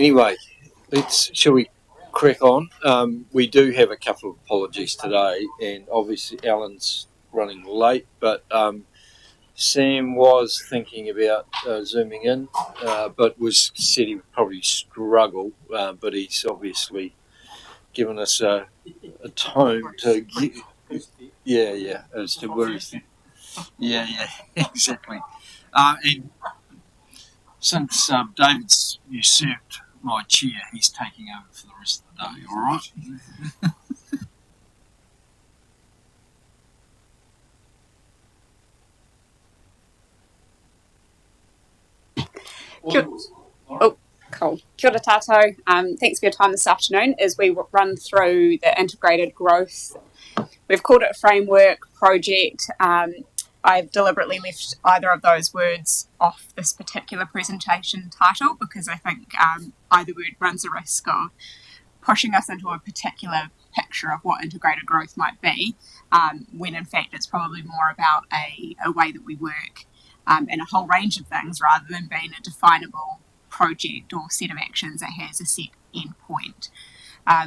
Anyway, shall we crack on? We do have a couple of apologies today, and obviously Alan's running late, but Sam was thinking about zooming in, but said he would probably struggle, but he's obviously given us a tone to get, as to where he's, exactly. And since David's usurped my chair, he's taking over for the rest of the day, all right? Cool. Kia ora tātou. Thanks for your time this afternoon as we run through the integrated growth. We've called it a framework project. I've deliberately left either of those words off this particular presentation title because I think either word runs the risk of pushing us into a particular picture of what integrated growth might be, when in fact it's probably more about a way that we work and a whole range of things rather than being a definable project or set of actions that has a set end point.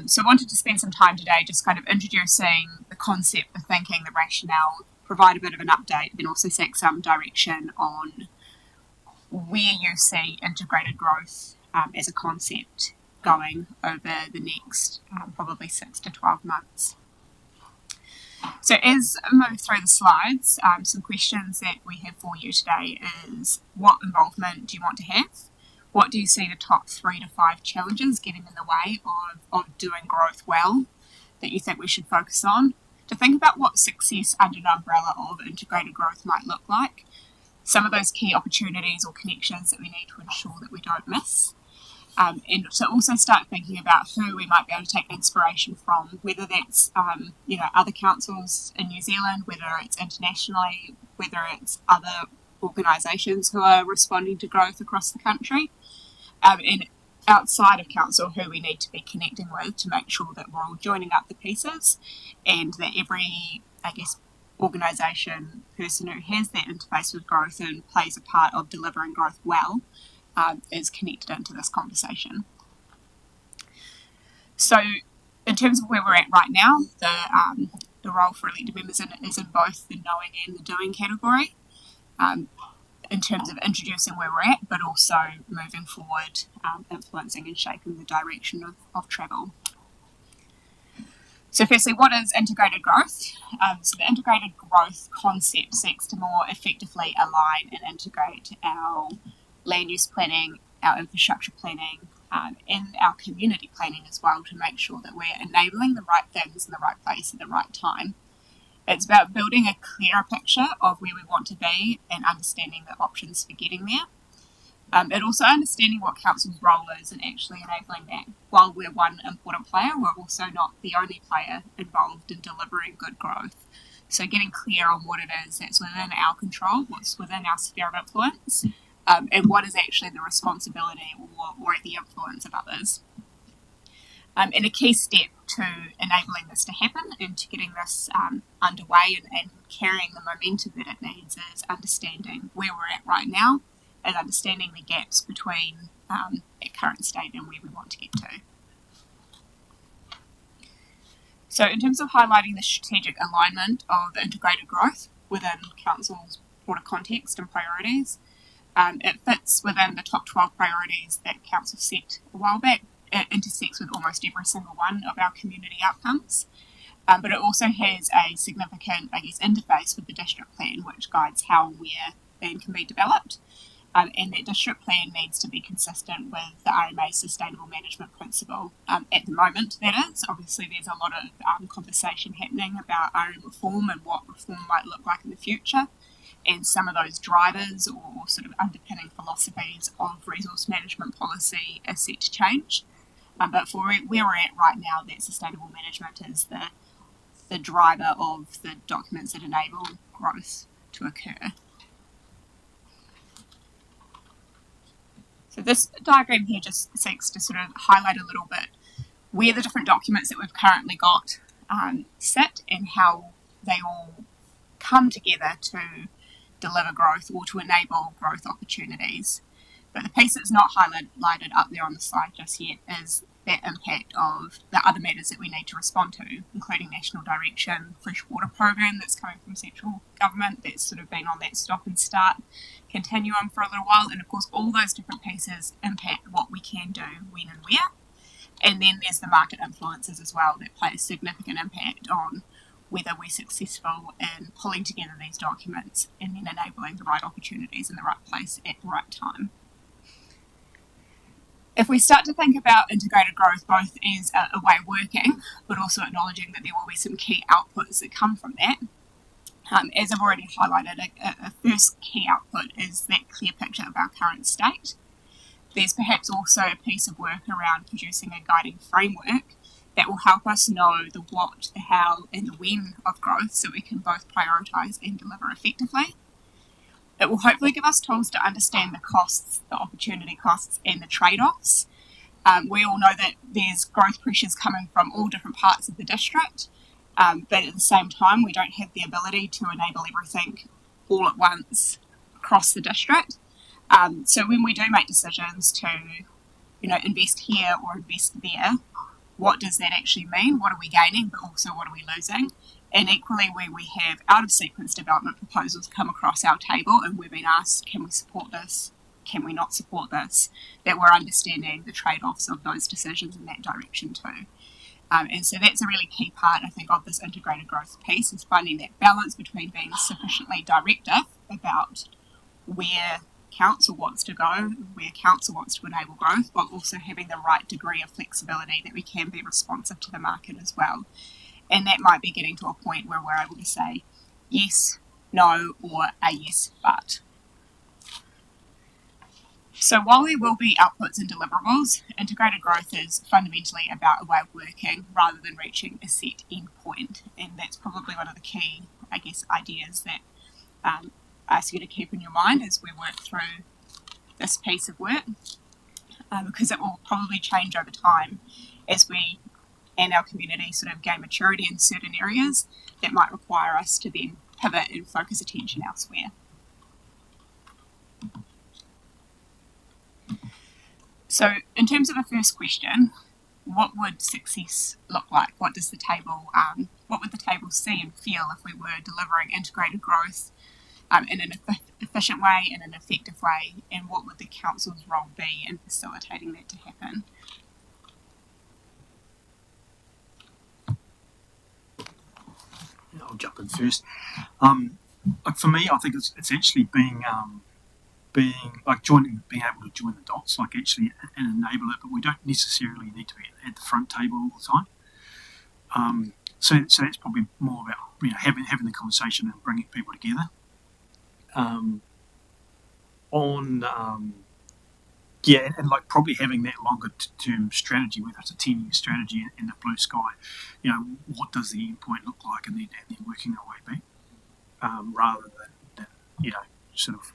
So I wanted to spend some time today just kind of introducing the concept, the thinking, the rationale, provide a bit of an update, and also seek some direction on where you see integrated growth as a concept going over the next probably 6 to 12 months. So as I move through the slides, some questions that we have for you today is what involvement do you want to have? What do you see the top 3 to 5 challenges getting in the way of doing growth well that you think we should focus on? To think about what success under an umbrella of integrated growth might look like, some of those key opportunities or connections that we need to ensure that we don't miss, and to also start thinking about who we might be able to take inspiration from, whether that's other councils in New Zealand, whether it's internationally, whether it's other organisations who are responding to growth across the country, and outside of council who we need to be connecting with to make sure that we're all joining up the pieces and that every, organisation, person who has that interface with growth and plays a part of delivering growth well is connected into this conversation. So in terms of where we're at right now, the role for elected members is in both the knowing and the doing category. In terms of introducing where we're at, but also moving forward, influencing and shaping the direction of travel. So firstly, what is integrated growth? So the integrated growth concept seeks to more effectively align and integrate our land use planning, our infrastructure planning, and our community planning as well to make sure that we're enabling the right things in the right place at the right time. It's about building a clearer picture of where we want to be and understanding the options for getting there. And also understanding what council's role is in actually enabling that. While we're one important player, we're also not the only player involved in delivering good growth. So getting clear on what it is that's within our control, what's within our sphere of influence, and what is actually the responsibility or the influence of others. And a key step to enabling this to happen and to getting this underway and carrying the momentum that it needs is understanding where we're at right now and understanding the gaps between at current state and where we want to get to. So in terms of highlighting the strategic alignment of integrated growth within council's broader context and priorities, it fits within the top 12 priorities that council set a while back. It intersects with almost every single one of our community outcomes, but it also has a significant, interface with the district plan, which guides how and where land can be developed. And that district plan needs to be consistent with the RMA's sustainable management principle. At the moment, that is. Obviously, there's a lot of conversation happening about RM reform and what reform might look like in the future. And some of those drivers or sort of underpinning philosophies of resource management policy are set to change. But for where we're at right now, that sustainable management is the driver of the documents that enable growth to occur. So this diagram here just seeks to sort of highlight a little bit where the different documents that we've currently got sit and how they all come together to deliver growth or to enable growth opportunities. But the piece that's not highlighted up there on the slide just yet is that impact of the other matters that we need to respond to, including national direction, freshwater program that's coming from central government, that's sort of been on that stop and start continuum for a little while, and of course all those different pieces impact what we can do, when and where. And then there's the market influences as well that play a significant impact on whether we're successful in pulling together these documents and then enabling the right opportunities in the right place at the right time. If we start to think about integrated growth both as a way of working, but also acknowledging that there will be some key outputs that come from that, as I've already highlighted, a first key output is that clear picture of our current state. There's perhaps also a piece of work around producing a guiding framework that will help us know the what, the how, and the when of growth so we can both prioritise and deliver effectively. It will hopefully give us tools to understand the costs, the opportunity costs, and the trade-offs. We all know that there's growth pressures coming from all different parts of the district, but at the same time, we don't have the ability to enable everything all at once across the district. So when we do make decisions to, invest here or invest there, what does that actually mean? What are we gaining, but also what are we losing? And equally, when we have out-of-sequence development proposals come across our table and we've been asked, can we support this? Can we not support this? That we're understanding the trade-offs of those decisions in that direction too. And so that's a really key part, I think, of this integrated growth piece, is finding that balance between being sufficiently directive about where council wants to go, where council wants to enable growth, while also having the right degree of flexibility that we can be responsive to the market as well. And that might be getting to a point where we're able to say yes, no, or a yes, but. So while there will be outputs and deliverables, integrated growth is fundamentally about a way of working rather than reaching a set end point. And that's probably one of the key, ideas that I ask you to keep in your mind as we work through this piece of work, because it will probably change over time as we and our community sort of gain maturity in certain areas that might require us to then pivot and focus attention elsewhere. So in terms of the first question, what would success look like? What would the table see and feel if we were delivering integrated growth in an efficient way, in an effective way, and what would the council's role be in facilitating that to happen? I'll jump in first. For me, I think it's actually being able to join the dots, and enable it. But we don't necessarily need to be at the front table all the time. So that's probably more about having the conversation and bringing people together. Probably having that longer term strategy, whether it's a 10-year strategy in the blue sky. What does the end point look like, and then working our way back, rather than sort of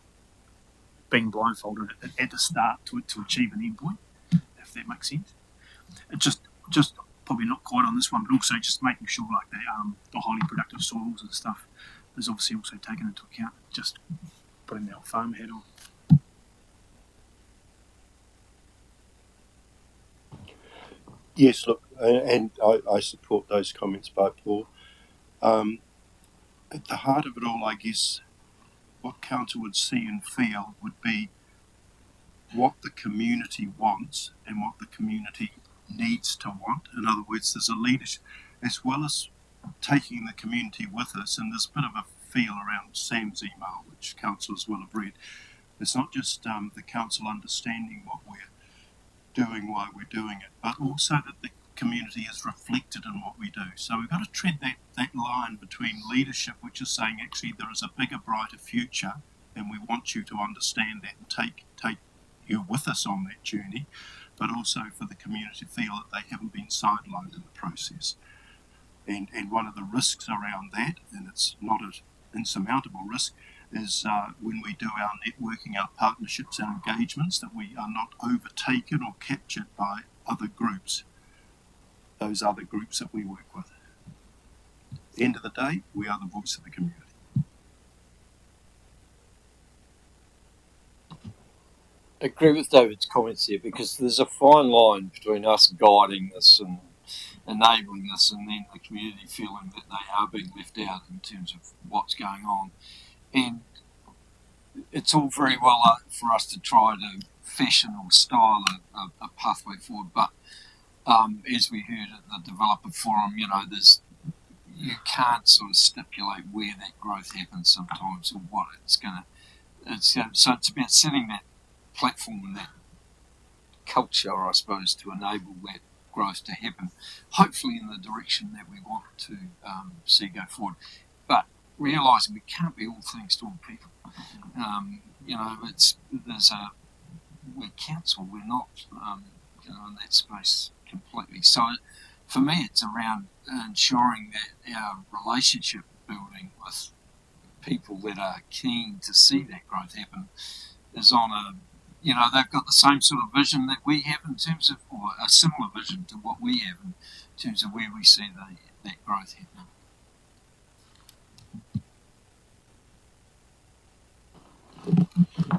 being blindfolded at the start to achieve an end point, if that makes sense. It just probably not quite on this one, but also just making sure the highly productive soils and stuff is obviously also taken into account. Just putting the old farm hat on. Yes, look, and I support those comments by Paul. At the heart of it all, I guess, what council would see and feel would be what the community wants and what the community needs to want. In other words, there's a leadership, as well as taking the community with us, and there's a bit of a feel around Sam's email, which councillors will have read. It's not just the council understanding what we're doing, why we're doing it, but also that the community is reflected in what we do. So we've got to tread that line between leadership, which is saying actually there is a bigger, brighter future, and we want you to understand that and take you with us on that journey, but also for the community to feel that they haven't been sidelined in the process. And one of the risks around that, and it's not an insurmountable risk, is when we do our networking, our partnerships, our engagements, that we are not overtaken or captured by other groups, those other groups that we work with. At the end of the day, we are the voice of the community. agree with David's comments there, because there's a fine line between us guiding this and enabling this, and then the community feeling that they are being left out in terms of what's going on. And it's all very well for us to try to fashion or style a pathway forward, but as we heard at the developer forum, you can't sort of stipulate where that growth happens sometimes or what it's going to. So it's about setting that platform and that culture, I suppose, to enable that growth to happen, hopefully in the direction that we want to see go forward. But realising we can't be all things to all people. We're council, we're not, in that space completely. So for me, it's around ensuring that our relationship building with people that are keen to see that growth happen is on they've got the same sort of vision that we have in terms of, or a similar vision to what we have in terms of where we see that growth happening.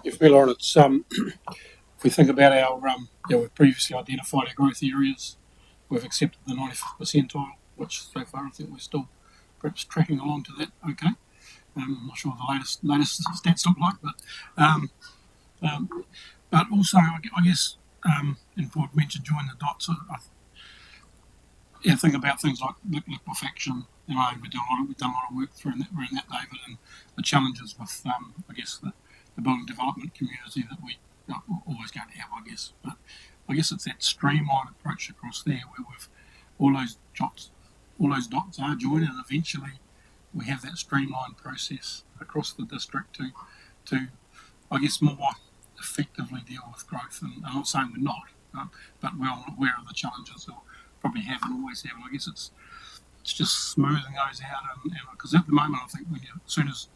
If we're on it's if we think about our we've previously identified our growth areas, we've accepted the 95th percentile, which so far I think we're still perhaps tracking along to that. Okay, I'm not sure what the latest stats look like, but also I guess and Ford mentioned join the dots. Think about things like liquefaction. We've done a lot of work through that, David, and the challenges with I guess the building development community that we are always going to have, I guess. But I guess it's that streamlined approach across there where we've all those dots are joined, and eventually we have that streamlined process across the district to I guess more effectively deal with growth. And I'm not saying we're not, but we're all aware of the challenges we'll probably have and always have. And I guess it's just smoothing those out, and because at the moment I think as soon as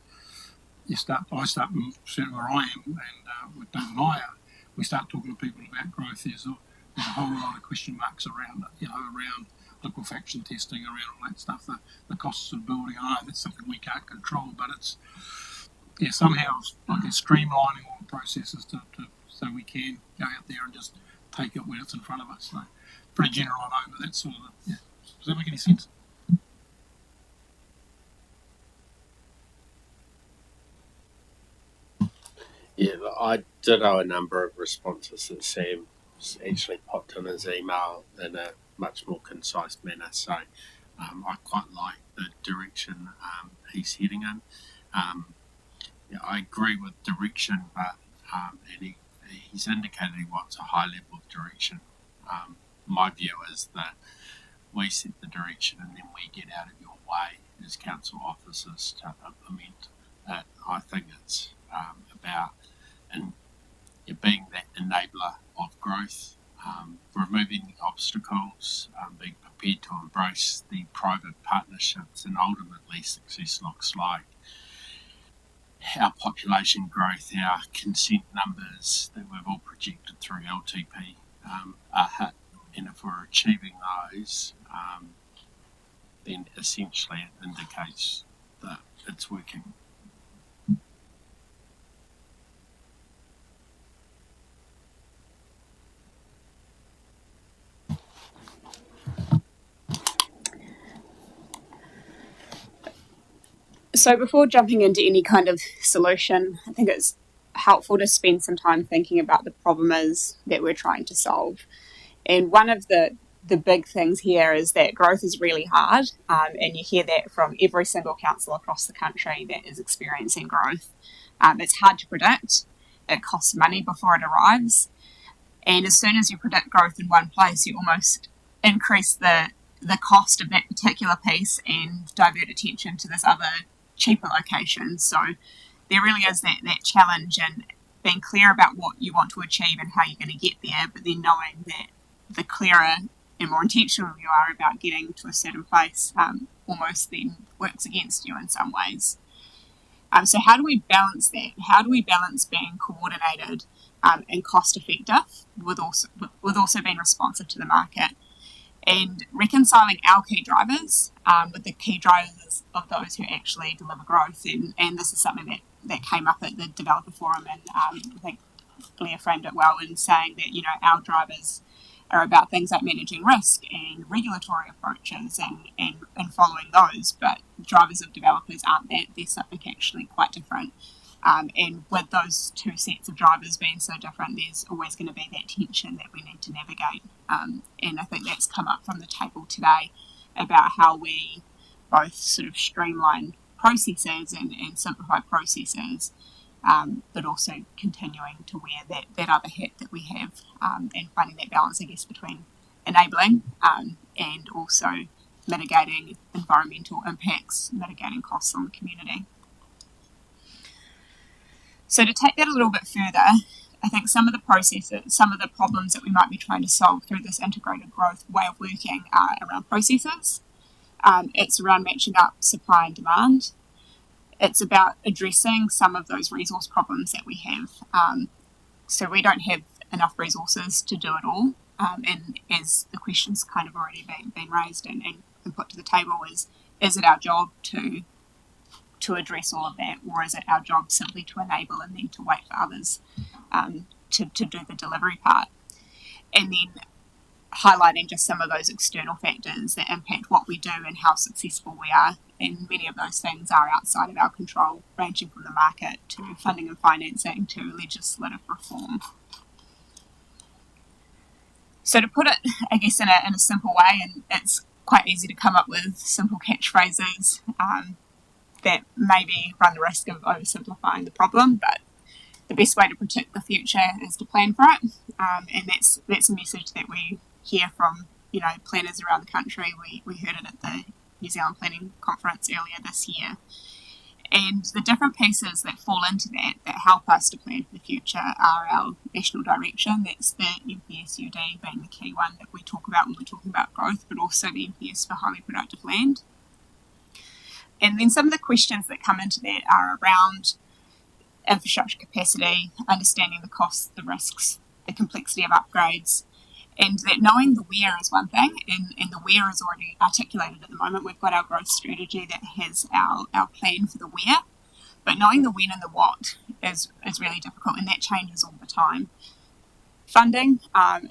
I start, and certainly where I am, and with Dave and I are, we start talking to people about growth. There's a whole lot of question marks around it, around liquefaction testing, around all that stuff, the costs of building. I know that's something we can't control, but it's somehow like streamlining all the processes to so we can go out there and just take it when it's in front of us. So pretty general, I know, but that's sort of Does that make any sense? Yeah, I did owe a number of responses that Sam actually popped in his email in a much more concise manner. So I quite like the direction he's heading in. I agree with direction, but and he's indicated he wants a high level of direction. My view is that we set the direction and then we get out of your way as council officers to implement it. I think it's about being that enabler of growth, removing the obstacles, being prepared to embrace the private partnerships, and ultimately success looks like our population growth, our consent numbers that we've all projected through LTP are hit. And if we're achieving those, then essentially it indicates that it's working. So before jumping into any kind of solution, I think it's helpful to spend some time thinking about the problem is that we're trying to solve. And one of the big things here is that growth is really hard, and you hear that from every single council across the country that is experiencing growth. It's hard to predict. It costs money before it arrives. And as soon as you predict growth in one place, you almost increase the cost of that particular piece and divert attention to this other cheaper location. So there really is that challenge and being clear about what you want to achieve and how you're going to get there, but then knowing that the clearer and more intentional you are about getting to a certain place, almost then works against you in some ways. So how do we balance that? How do we balance being coordinated and cost effective with also being responsive to the market, and reconciling our key drivers with the key drivers of those who actually deliver growth? And this is something that came up at the developer forum, and I think Blair framed it well in saying that, our drivers are about things like managing risk and regulatory approaches and following those, but drivers of developers aren't that. They're something actually quite different. And with those two sets of drivers being so different, there's always going to be that tension that we need to navigate. And I think that's come up from the table today about how we both sort of streamline processes and simplify processes, but also continuing to wear that other hat that we have, and finding that balance, I guess, between enabling and also mitigating environmental impacts, mitigating costs on the community. So to take that a little bit further, I think some of the processes, some of the problems that we might be trying to solve through this integrated growth way of working are around processes. It's around matching up supply and demand. It's about addressing some of those resource problems that we have. So we don't have enough resources to do it all. And as the question's kind of already been raised and put to the table, is it our job to address all of that, or is it our job simply to enable and then to wait for others to do the delivery part? And then highlighting just some of those external factors that impact what we do and how successful we are. And many of those things are outside of our control, ranging from the market to funding and financing to legislative reform. So to put it, I guess, in a simple way, and it's quite easy to come up with simple catchphrases that maybe run the risk of oversimplifying the problem, but the best way to protect the future is to plan for it. And that's a message that we hear from, planners around the country. We heard it at the New Zealand Planning Conference earlier this year. And the different pieces that fall into that help us to plan for the future are our national direction. That's the NPS-UD being the key one that we talk about when we're talking about growth, but also the NPS for highly productive land. And then some of the questions that come into that are around infrastructure capacity, understanding the costs, the risks, the complexity of upgrades, and that knowing the where is one thing, and the where is already articulated at the moment. We've got our growth strategy that has our plan for the where, but knowing the when and the what is really difficult, and that changes all the time. Funding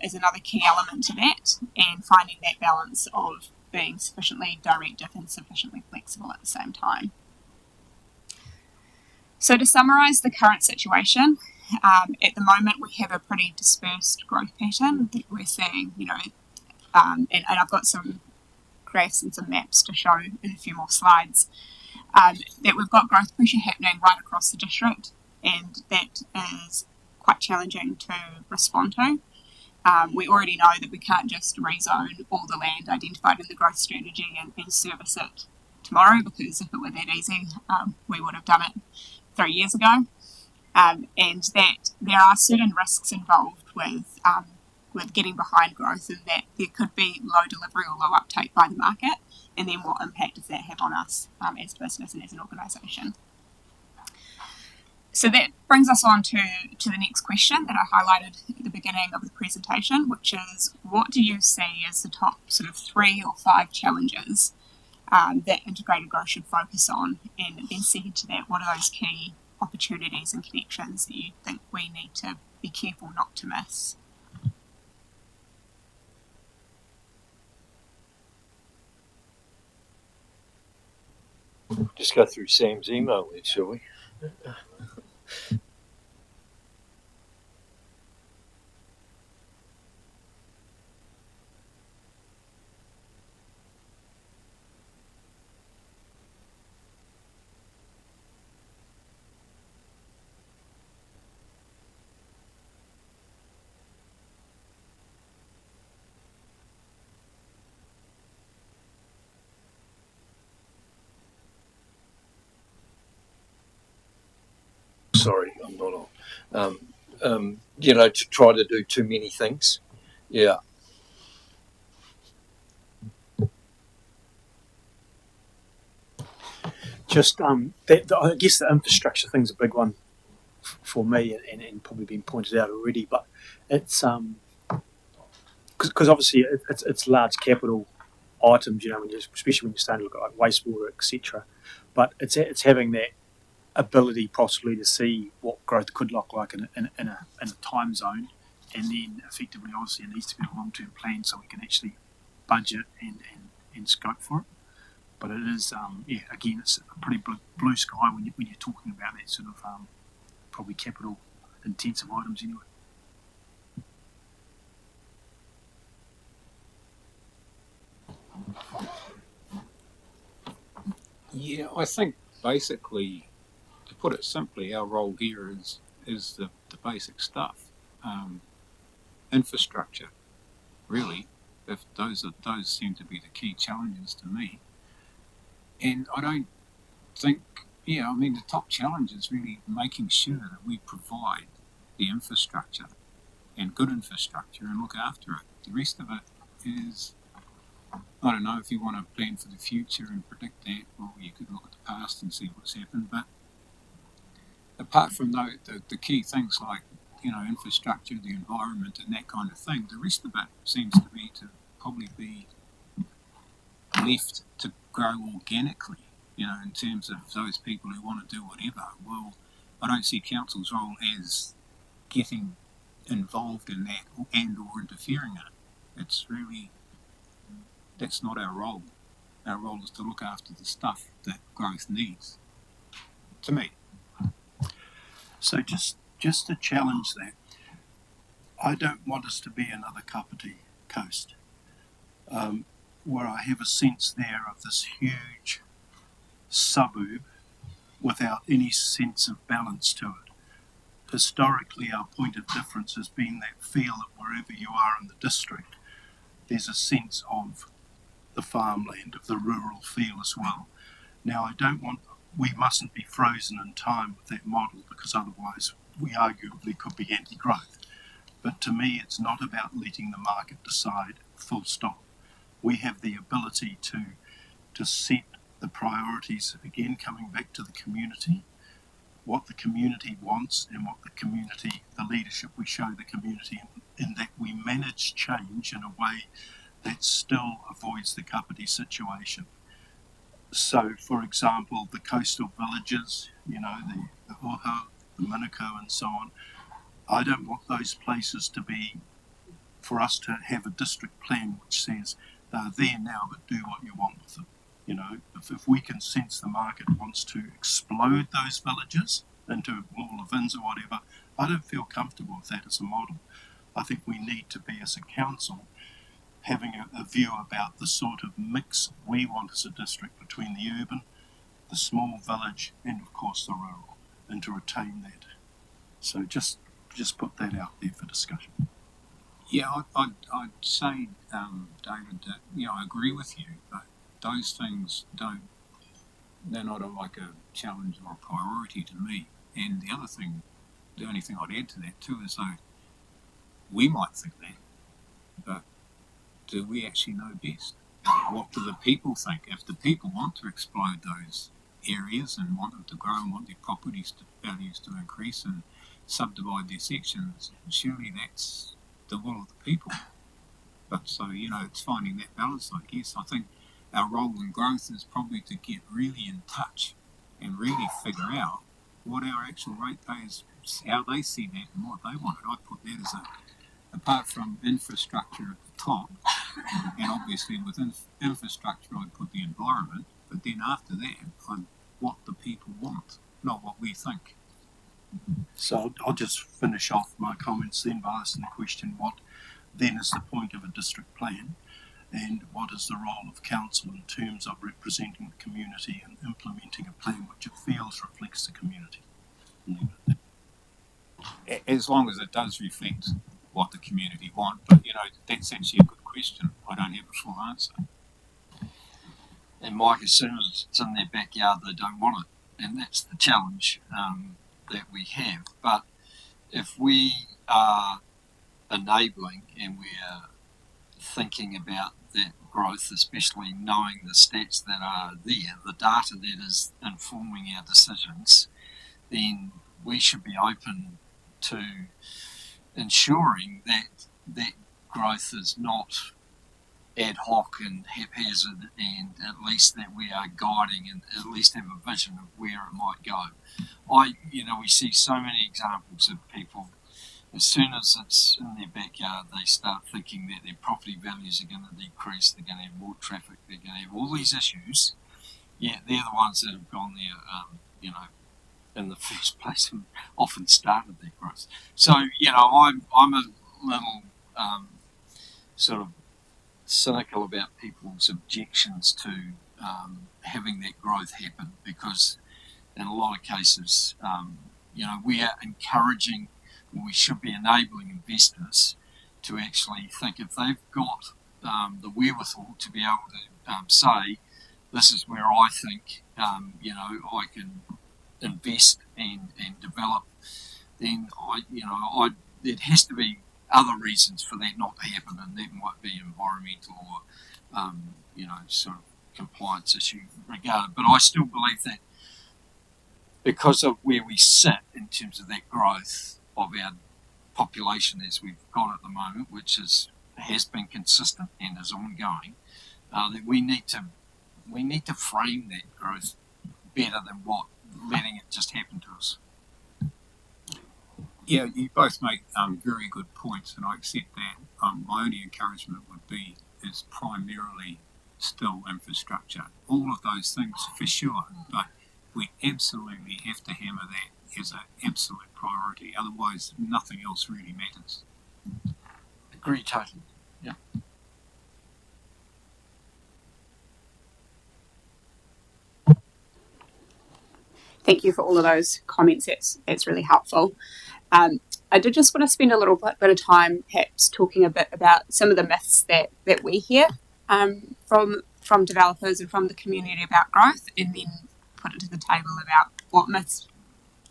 is another key element to that, and finding that balance of being sufficiently directive and sufficiently flexible at the same time. So to summarise the current situation, at the moment we have a pretty dispersed growth pattern. We're seeing, and I've got some graphs and some maps to show in a few more slides, that we've got growth pressure happening right across the district, and that is quite challenging to respond to. We already know that we can't just rezone all the land identified in the growth strategy and service it tomorrow, because if it were that easy, we would have done it 3 years ago. And that there are certain risks involved with getting behind growth, and that there could be low delivery or low uptake by the market, and then what impact does that have on us as a business and as an organisation? So that brings us on to the next question that I highlighted at the beginning of the presentation, which is, what do you see as the top sort of 3 or 5 challenges that integrated growth should focus on? And then second to that, what are those key opportunities and connections that you think we need to be careful not to miss? Just go through Sam's email then, shall we? Sorry, I'm not on. To try to do too many things. Yeah. Just I guess the infrastructure thing's a big one for me, and probably been pointed out already. But it's because obviously it's large capital items, especially when you're starting to look at like wastewater, etc. But it's having that ability possibly to see what growth could look like in a time zone, and then effectively, obviously, it needs to be a long-term plan so we can actually budget and scope for it. But it is, again, it's a pretty blue sky when you're talking about that sort of probably capital intensive items anyway. Yeah, I think basically, to put it simply, our role here is the basic stuff, infrastructure. Really, if those seem to be the key challenges to me, and I don't think, I mean, the top challenge is really making sure that we provide the infrastructure and good infrastructure and look after it. The rest of it is, I don't know, if you want to plan for the future and predict that, well, you could look at the past and see what's happened. But apart from the key things like, infrastructure, the environment, and that kind of thing, the rest of it seems to be to probably be left to grow organically, in terms of those people who want to do whatever. Well, I don't see council's role as getting involved in that and or interfering in it. It's really, that's not our role. Our role is to look after the stuff that growth needs, to me. So just to challenge that, I don't want us to be another Kapiti Coast, where I have a sense there of this huge suburb without any sense of balance to it. Historically, our point of difference has been that feel that wherever you are in the district, there's a sense of the farmland, of the rural feel as well. Now, we mustn't be frozen in time with that model, because otherwise we arguably could be anti-growth. But to me, it's not about letting the market decide, full stop. We have the ability to set the priorities, again, coming back to the community, what the community wants and what the leadership we show the community, in that we manage change in a way that still avoids the Kapiti situation. So, for example, the coastal villages, the Oha, the Manukau and so on, I don't want those places to be, for us to have a district plan which says they're there now but do what you want with them. If we can sense the market wants to explode those villages into more Levins or whatever, I don't feel comfortable with that as a model. I think we need to be, as a council, having a view about the sort of mix we want as a district between the urban, the small village, and of course the rural, and to retain that. So just put that out there for discussion. Yeah, I'd say, David, that, I agree with you, but those things they're not like a challenge or a priority to me. And the only thing I'd add to that too is, though, we might think that, but do we actually know best? What do the people think? If the people want to explode those areas and want them to grow and want their properties values to increase and subdivide their sections, surely that's the will of the people. But so, it's finding that balance, I guess. I think our role in growth is probably to get really in touch and really figure out what our actual ratepayers, how they see that and what they want. And I put that as apart from infrastructure at the top, and obviously within infrastructure I'd put the environment, but then after that, what the people want, not what we think. So I'll just finish off my comments then by asking the question, what then is the point of a district plan, and what is the role of council in terms of representing the community and implementing a plan which it feels reflects the community? As long as it does reflect what the community want, but that's actually a good question. I don't have a full answer. And Mike, as soon as it's in their backyard, they don't want it, and that's the challenge that we have. But if we are enabling and we're thinking about that growth, especially knowing the stats that are there, the data that is informing our decisions, then we should be open to ensuring that that growth is not ad hoc and haphazard, and at least that we are guiding and at least have a vision of where it might go. We see so many examples of people, as soon as it's in their backyard, they start thinking that their property values are going to decrease, they're going to have more traffic, they're going to have all these issues. Yeah, they're the ones that have gone there, in the first place and often started their growth. So, I'm a little sort of cynical about people's objections to having that growth happen, because in a lot of cases, we are encouraging, or we should be enabling investors to actually think, if they've got the wherewithal to be able to say, this is where I think I can invest and develop, then there has to be other reasons for that not to happen, and that might be environmental or sort of compliance issue regarded. But I still believe that because of where we sit in terms of that growth of our population as we've got at the moment, which has been consistent and is ongoing, that we need to frame that growth better than what letting it just happen to us. Yeah, you both make very good points, and I accept that. My only encouragement would be is primarily still infrastructure. All of those things for sure, but we absolutely have to hammer that as an absolute priority. Otherwise, nothing else really matters. Agree totally. Yeah. Thank you for all of those comments. It's really helpful. I did just want to spend a little bit of time perhaps talking a bit about some of the myths that we hear from developers and from the community about growth, and then put it to the table about what myths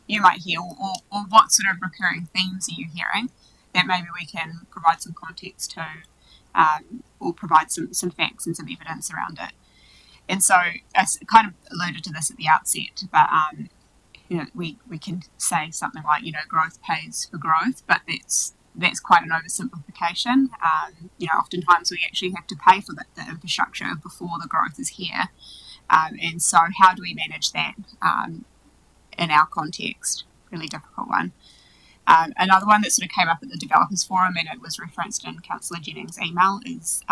you might hear, or what sort of recurring themes are you hearing that maybe we can provide some context to, or provide some facts and some evidence around it. And so I kind of alluded to this at the outset, but we can say something like, growth pays for growth, but that's quite an oversimplification. Oftentimes we actually have to pay for the infrastructure before the growth is here. And so how do we manage that in our context? Really difficult one. Another one that sort of came up at the Developers Forum, and it was referenced in Councillor Jennings' email, is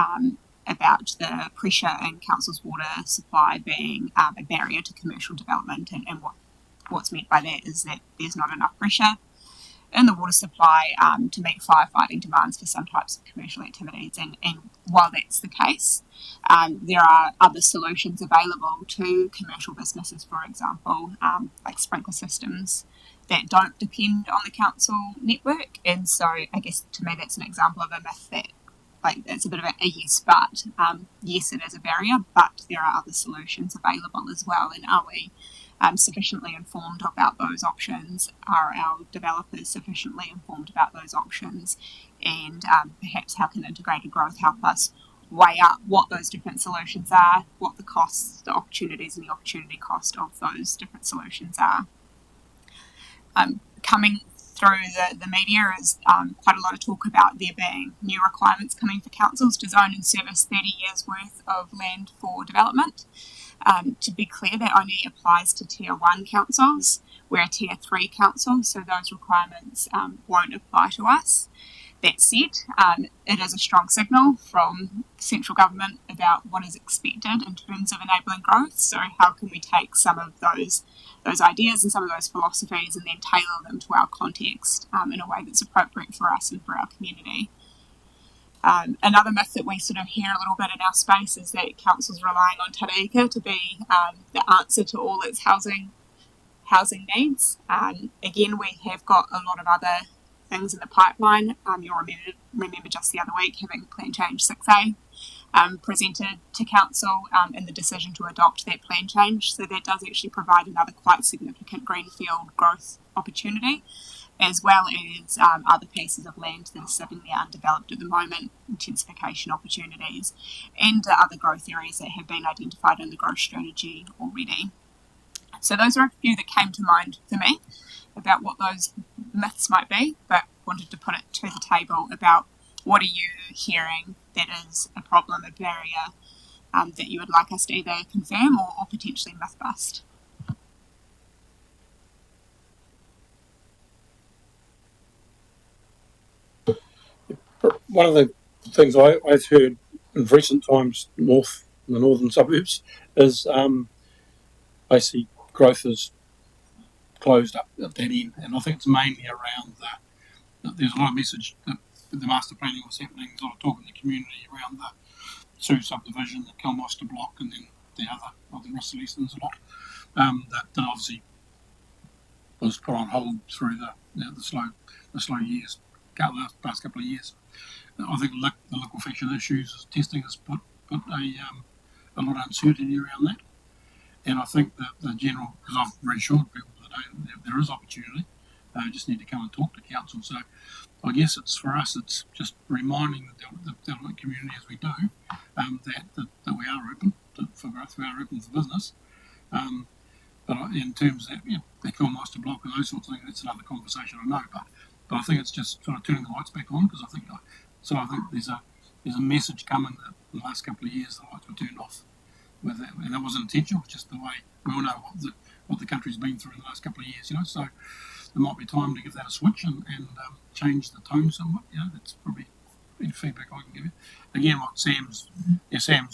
about the pressure in council's water supply being a barrier to commercial development, and what's meant by that is that there's not enough pressure in the water supply to meet firefighting demands for some types of commercial activities. And while that's the case, there are other solutions available to commercial businesses, for example, like sprinkler systems that don't depend on the council network. And so I guess to me that's an example of a myth that, it's a bit of a yes, but yes, it is a barrier, but there are other solutions available as well. And are we sufficiently informed about those options? Are our developers sufficiently informed about those options? And perhaps how can integrated growth help us weigh up what those different solutions are, what the costs, the opportunities and the opportunity cost of those different solutions are? Coming through the media is quite a lot of talk about there being new requirements coming for councils to zone and service 30 years worth of land for development. To be clear, that only applies to Tier 1 councils. We're a Tier 3 council, so those requirements won't apply to us. That said, it is a strong signal from central government about what is expected in terms of enabling growth. So how can we take some of those ideas and some of those philosophies and then tailor them to our context in a way that's appropriate for us and for our community? Another myth that we sort of hear a little bit in our space is that council's relying on Te Reo to be the answer to all its housing needs. Again, we have got a lot of other things in the pipeline. You'll remember just the other week having Plan Change 6A presented to council and the decision to adopt that plan change. So that does actually provide another quite significant greenfield growth opportunity, as well as other pieces of land that are sitting there undeveloped at the moment, intensification opportunities, and other growth areas that have been identified in the growth strategy already. So those are a few that came to mind for me about what those myths might be, but wanted to put it to the table about what are you hearing that is a problem, a barrier, that you would like us to either confirm or potentially myth bust. One of the things I've heard in recent times, in the northern suburbs, is basically growth is closed up at that end, and I think it's mainly around there's a lot of message that the master planning was happening. There's a lot of talk in the community around the Sue subdivision, the Kilmoster block, and then the other of the Russell Eastons a lot. That obviously was put on hold through the slow years, the past couple of years. I think the liquefaction issues, testing has put a lot of uncertainty around that. And I think that the general, because I've reassured people today that there is opportunity, just need to come and talk to council. So I guess it's for us, it's just reminding the development community as we do that we are open for growth, we are open for business. But in terms of the Kilmoster block and those sorts of things, that's another conversation I know. But I think it's just sort of turning the lights back on, because I think there's a message coming that in the last couple of years the lights were turned off with that, and that wasn't intentional. It's just the way we all know what the country's been through in the last couple of years. So there might be time to give that a switch and change the tone somewhat. That's probably feedback I can give you. Again, what Sam's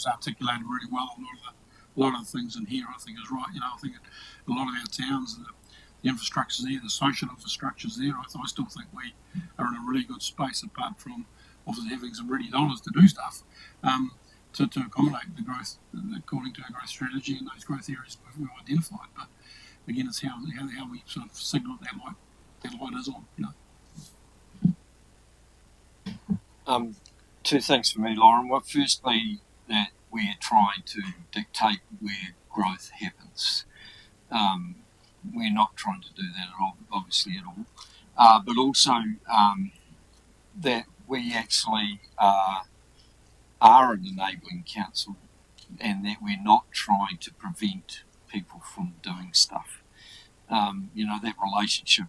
articulated really well. A lot of the things in here I think is right. I think a lot of our towns, the infrastructure's there, the social infrastructure's there. I still think we are in a really good space, apart from obviously having some ready dollars to do stuff, to accommodate the growth according to our growth strategy and those growth areas we've identified. But again, it's how we sort of signal that light is on. Two things for me, Lauren. Well, firstly, that we're trying to dictate where growth happens. We're not trying to do that at all, obviously at all. But also that we actually are an enabling council, and that we're not trying to prevent people from doing stuff. That relationship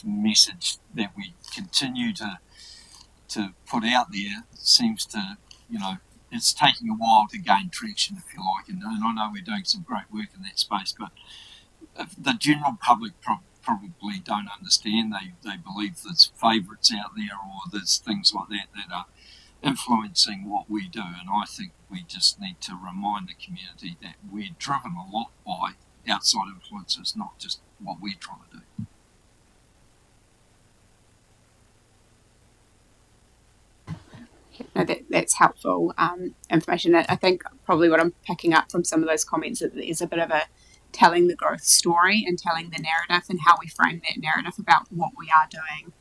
message that we continue to put out there seems to, it's taking a while to gain traction, if you like. And I know we're doing some great work in that space, but the general public probably don't understand. They believe there's favourites out there, or there's things like that are influencing what we do. And I think we just need to remind the community that we're driven a lot by outside influences, not just what we're trying to do. No, that's helpful information. I think probably what I'm picking up from some of those comments is a bit of a telling the growth story and telling the narrative, and how we frame that narrative about what we are doing,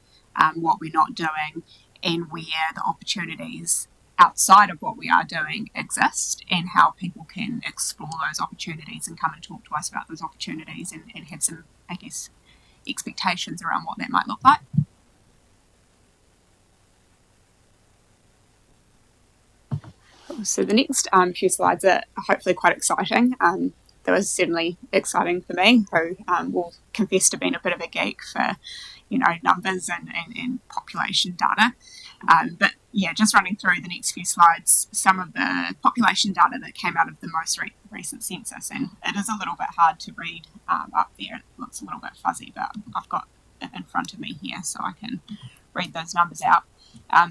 what we're not doing, and where the opportunities outside of what we are doing exist, and how people can explore those opportunities and come and talk to us about those opportunities, and have some, I guess, expectations around what that might look like. So the next few slides are hopefully quite exciting. That was certainly exciting for me, who will confess to being a bit of a geek for, numbers and population data. But yeah, just running through the next few slides, some of the population data that came out of the most recent census, and it is a little bit hard to read up there. It looks a little bit fuzzy, but I've got it in front of me here so I can read those numbers out.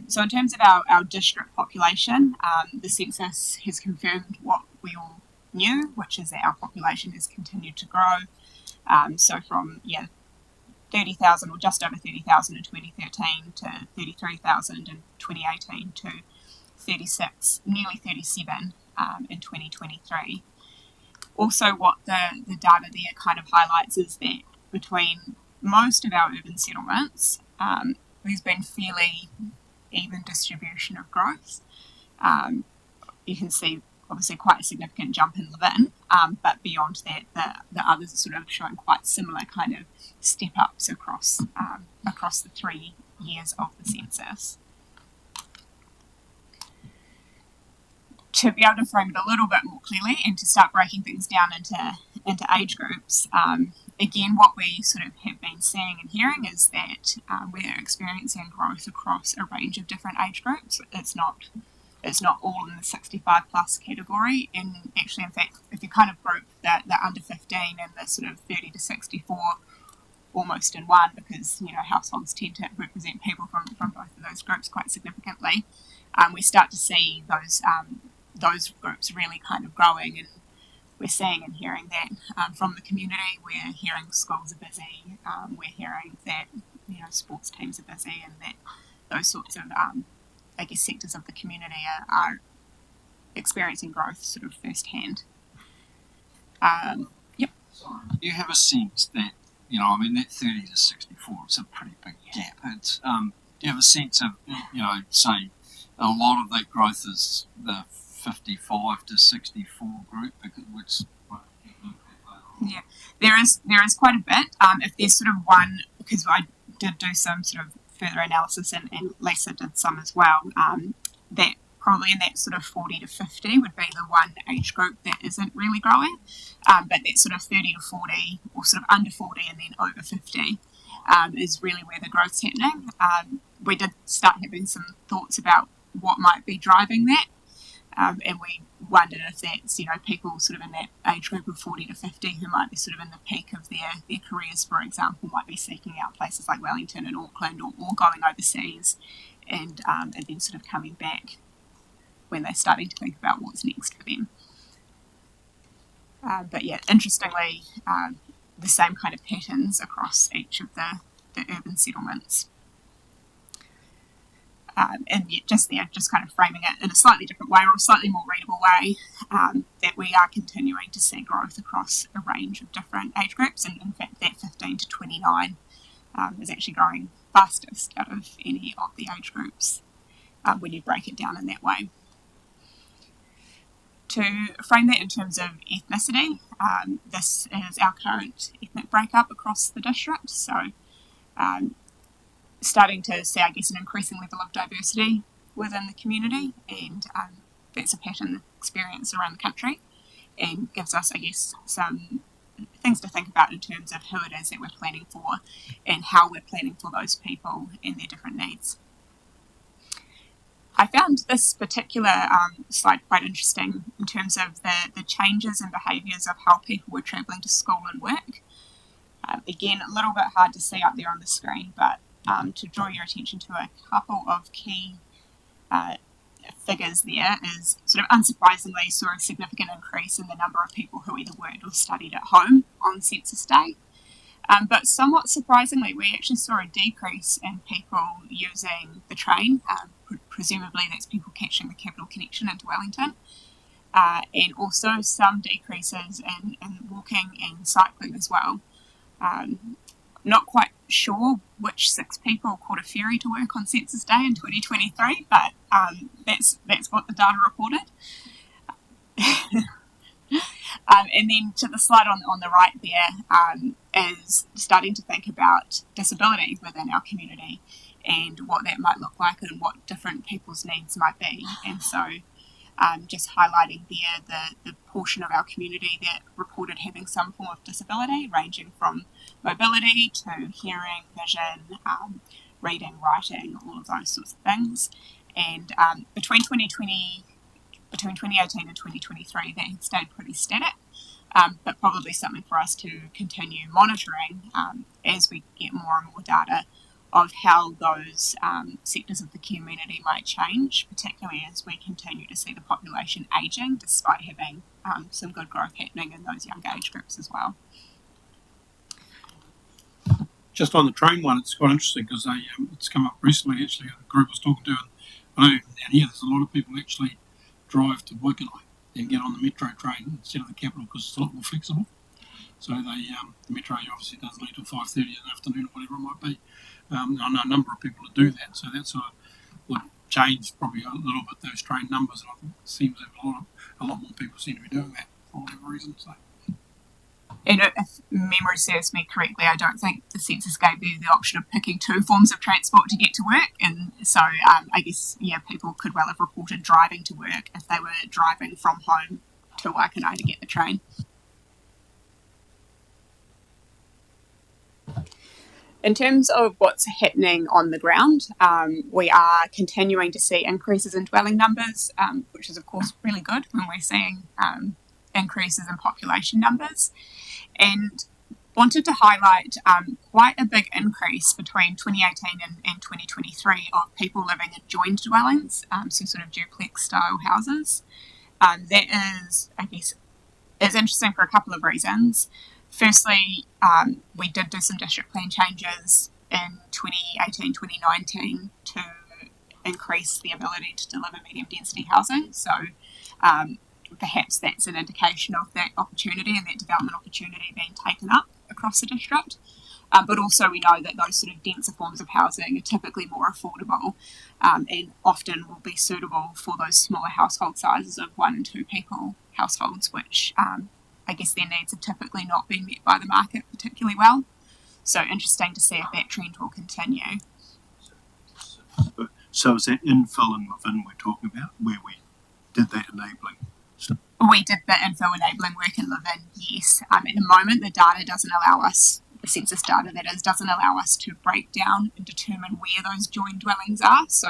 So in terms of our district population, the census has confirmed what we all knew, which is that our population has continued to grow. So from 30,000 or just over 30,000 in 2013 to 33,000 in 2018 to 36, nearly 37 in 2023. Also, what the data there kind of highlights is that between most of our urban settlements, there's been fairly even distribution of growth. You can see obviously quite a significant jump in live-in, but beyond that, the others are sort of showing quite similar kind of step-ups across the 3 years of the census. To be able to frame it a little bit more clearly and to start breaking things down into age groups, again, what we sort of have been seeing and hearing is that we're experiencing growth across a range of different age groups. It's not is not all in the 65 plus category. And actually, in fact, if you kind of group the under 15 and the sort of 30 to 64 almost in one, because households tend to represent people from both of those groups quite significantly, we start to see those groups really kind of growing, and we're seeing and hearing that from the community. We're hearing schools are busy. We're hearing that sports teams are busy, and that those sorts of sectors of the community are experiencing growth sort of firsthand. Yep. You have a sense that that 30 to 64 is a pretty big gap. It's do you have a sense of say a lot of that growth is the 55 to 64 group, which Yeah, there is quite a bit. If there's sort of one, because I did do some sort of further analysis, and Lisa did some as well, that probably in that sort of 40 to 50 would be the one age group that isn't really growing, but that sort of 30 to 40, or sort of under 40 and then over 50, is really where the growth's happening. We did start having some thoughts about what might be driving that, and we wondered if that's people sort of in that age group of 40 to 50 who might be sort of in the peak of their careers, for example, might be seeking out places like Wellington and Auckland, or going overseas, and then sort of coming back when they're starting to think about what's next for them. But yeah, interestingly, the same kind of patterns across each of the urban settlements. And yet just kind of framing it in a slightly different way, or a slightly more readable way, that we are continuing to see growth across a range of different age groups, and in fact that 15 to 29 is actually growing fastest out of any of the age groups when you break it down in that way. To frame that in terms of ethnicity, this is our current ethnic breakup across the district, so starting to see, I guess, an increasing level of diversity within the community, and that's a pattern experienced around the country, and gives us, I guess, some things to think about in terms of who it is that we're planning for and how we're planning for those people and their different needs. I found this particular slide quite interesting in terms of the changes in behaviours of how people were travelling to school and work. Again, a little bit hard to see up there on the screen, but to draw your attention to a couple of key figures there is sort of unsurprisingly saw a significant increase in the number of people who either worked or studied at home on census day. But somewhat surprisingly, we actually saw a decrease in people using the train. Presumably that's people catching the Capital Connection into Wellington. And also some decreases in walking and cycling as well. Not quite sure which 6 people caught a ferry to work on census day in 2023, but that's what the data reported. And then to the slide on the right there is starting to think about disability within our community and what that might look like and what different people's needs might be. And so just highlighting there the portion of our community that reported having some form of disability, ranging from mobility to hearing, vision, reading, writing, all of those sorts of things. And between 2018 and 2023, that had stayed pretty static, but probably something for us to continue monitoring as we get more and more data of how those sectors of the community might change, particularly as we continue to see the population ageing, despite having some good growth happening in those younger age groups as well. Just on the train one, it's quite interesting because it's come up recently. Actually, a group I was talking to, and I know down here there's a lot of people actually drive to Waikanae and get on the metro train instead of the capital because it's a lot more flexible. So the metro obviously doesn't leave till 5:30 in the afternoon or whatever it might be. I know a number of people that do that, so that sort of would change probably a little bit those train numbers. And I think it seems that a lot more people seem to be doing that for whatever reason. So. And if memory serves me correctly, I don't think the census gave you the option of picking 2 forms of transport to get to work. And so I guess, people could well have reported driving to work if they were driving from home to Waikanae to get the train. In terms of what's happening on the ground, we are continuing to see increases in dwelling numbers, which is of course really good when we're seeing increases in population numbers. And wanted to highlight quite a big increase between 2018 and 2023 of people living in joined dwellings, so sort of duplex style houses. That is, I guess, is interesting for a couple of reasons. Firstly, we did do some district plan changes in 2018-2019 to increase the ability to deliver medium density housing. So perhaps that's an indication of that opportunity and that development opportunity being taken up across the district. But also we know that those sort of denser forms of housing are typically more affordable and often will be suitable for those smaller household sizes of 1 and 2 people households, which I guess their needs have typically not been met by the market particularly well. So interesting to see if that trend will continue. So is that infill and within we're talking about, where we did that enabling? We did the infill enabling work in Levin, yes. At the moment, the data doesn't allow us, the census data that is, doesn't allow us to break down and determine where those joined dwellings are. So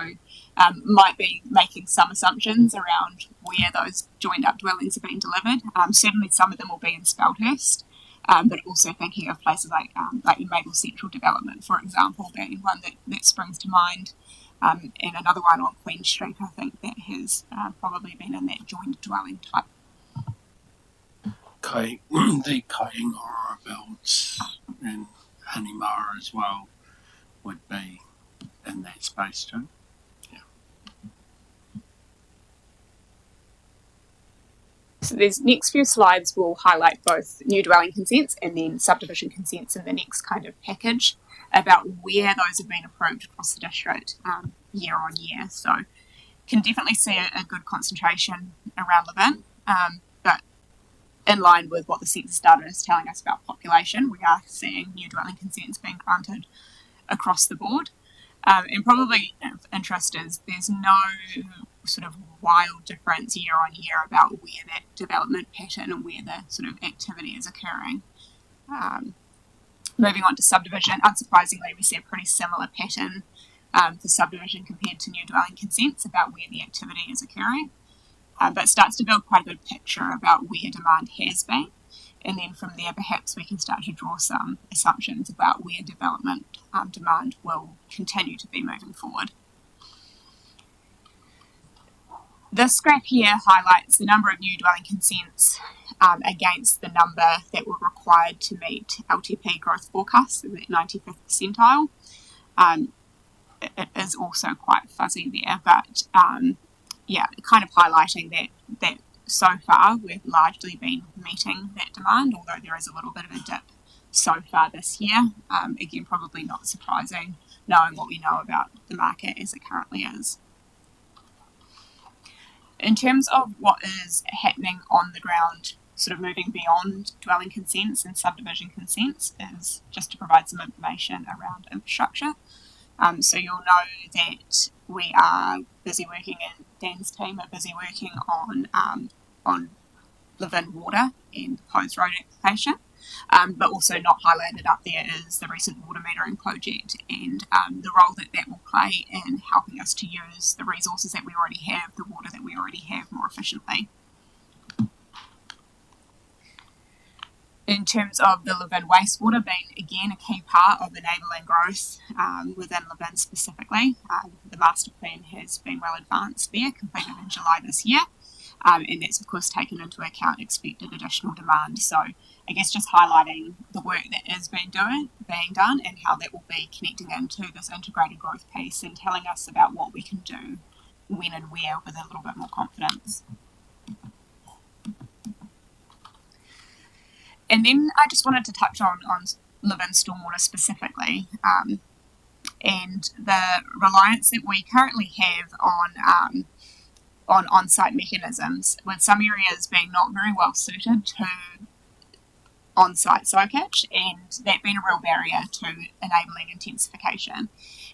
might be making some assumptions around where those joined up dwellings are being delivered. Certainly some of them will be in Speldhurst, but also thinking of places like the Maple Central development, for example, being one that springs to mind. And another one on Queen Street, I think, that has probably been in that joined dwelling type. The Kaingora belts and Hanimara as well would be in that space too. So these next few slides will highlight both new dwelling consents and then subdivision consents in the next kind of package about where those have been approved across the district year on year. So can definitely see a good concentration around Levin, but in line with what the census data is telling us about population, we are seeing new dwelling consents being granted across the board. And probably of interest is there's no sort of wild difference year on year about where that development pattern and where the sort of activity is occurring. Moving on to subdivision, unsurprisingly, we see a pretty similar pattern for subdivision compared to new dwelling consents about where the activity is occurring, but starts to build quite a good picture about where demand has been. And then from there, perhaps we can start to draw some assumptions about where development demand will continue to be moving forward. This graph here highlights the number of new dwelling consents against the number that were required to meet LTP growth forecasts in the 95th percentile. It is also quite fuzzy there, but yeah, kind of highlighting that so far we've largely been meeting that demand, although there is a little bit of a dip so far this year. Again, probably not surprising knowing what we know about the market as it currently is. In terms of what is happening on the ground, sort of moving beyond dwelling consents and subdivision consents, is just to provide some information around infrastructure. So you'll know that we are busy working, and Dan's team are busy working on Levin Water and the proposed road application, but also not highlighted up there is the recent water metering project and the role that will play in helping us to use the resources that we already have, the water that we already have, more efficiently. In terms of the Levin wastewater being, again, a key part of enabling growth within Levin specifically, the master plan has been well advanced there, completed in July this year, and that's of course taken into account expected additional demand. So I guess just highlighting the work that is being done and how that will be connecting into this integrated growth piece and telling us about what we can do when and where with a little bit more confidence. And then I just wanted to touch on Levin stormwater specifically, and the reliance that we currently have on on-site mechanisms, with some areas being not very well suited to on-site soil catch, and that being a real barrier to enabling intensification.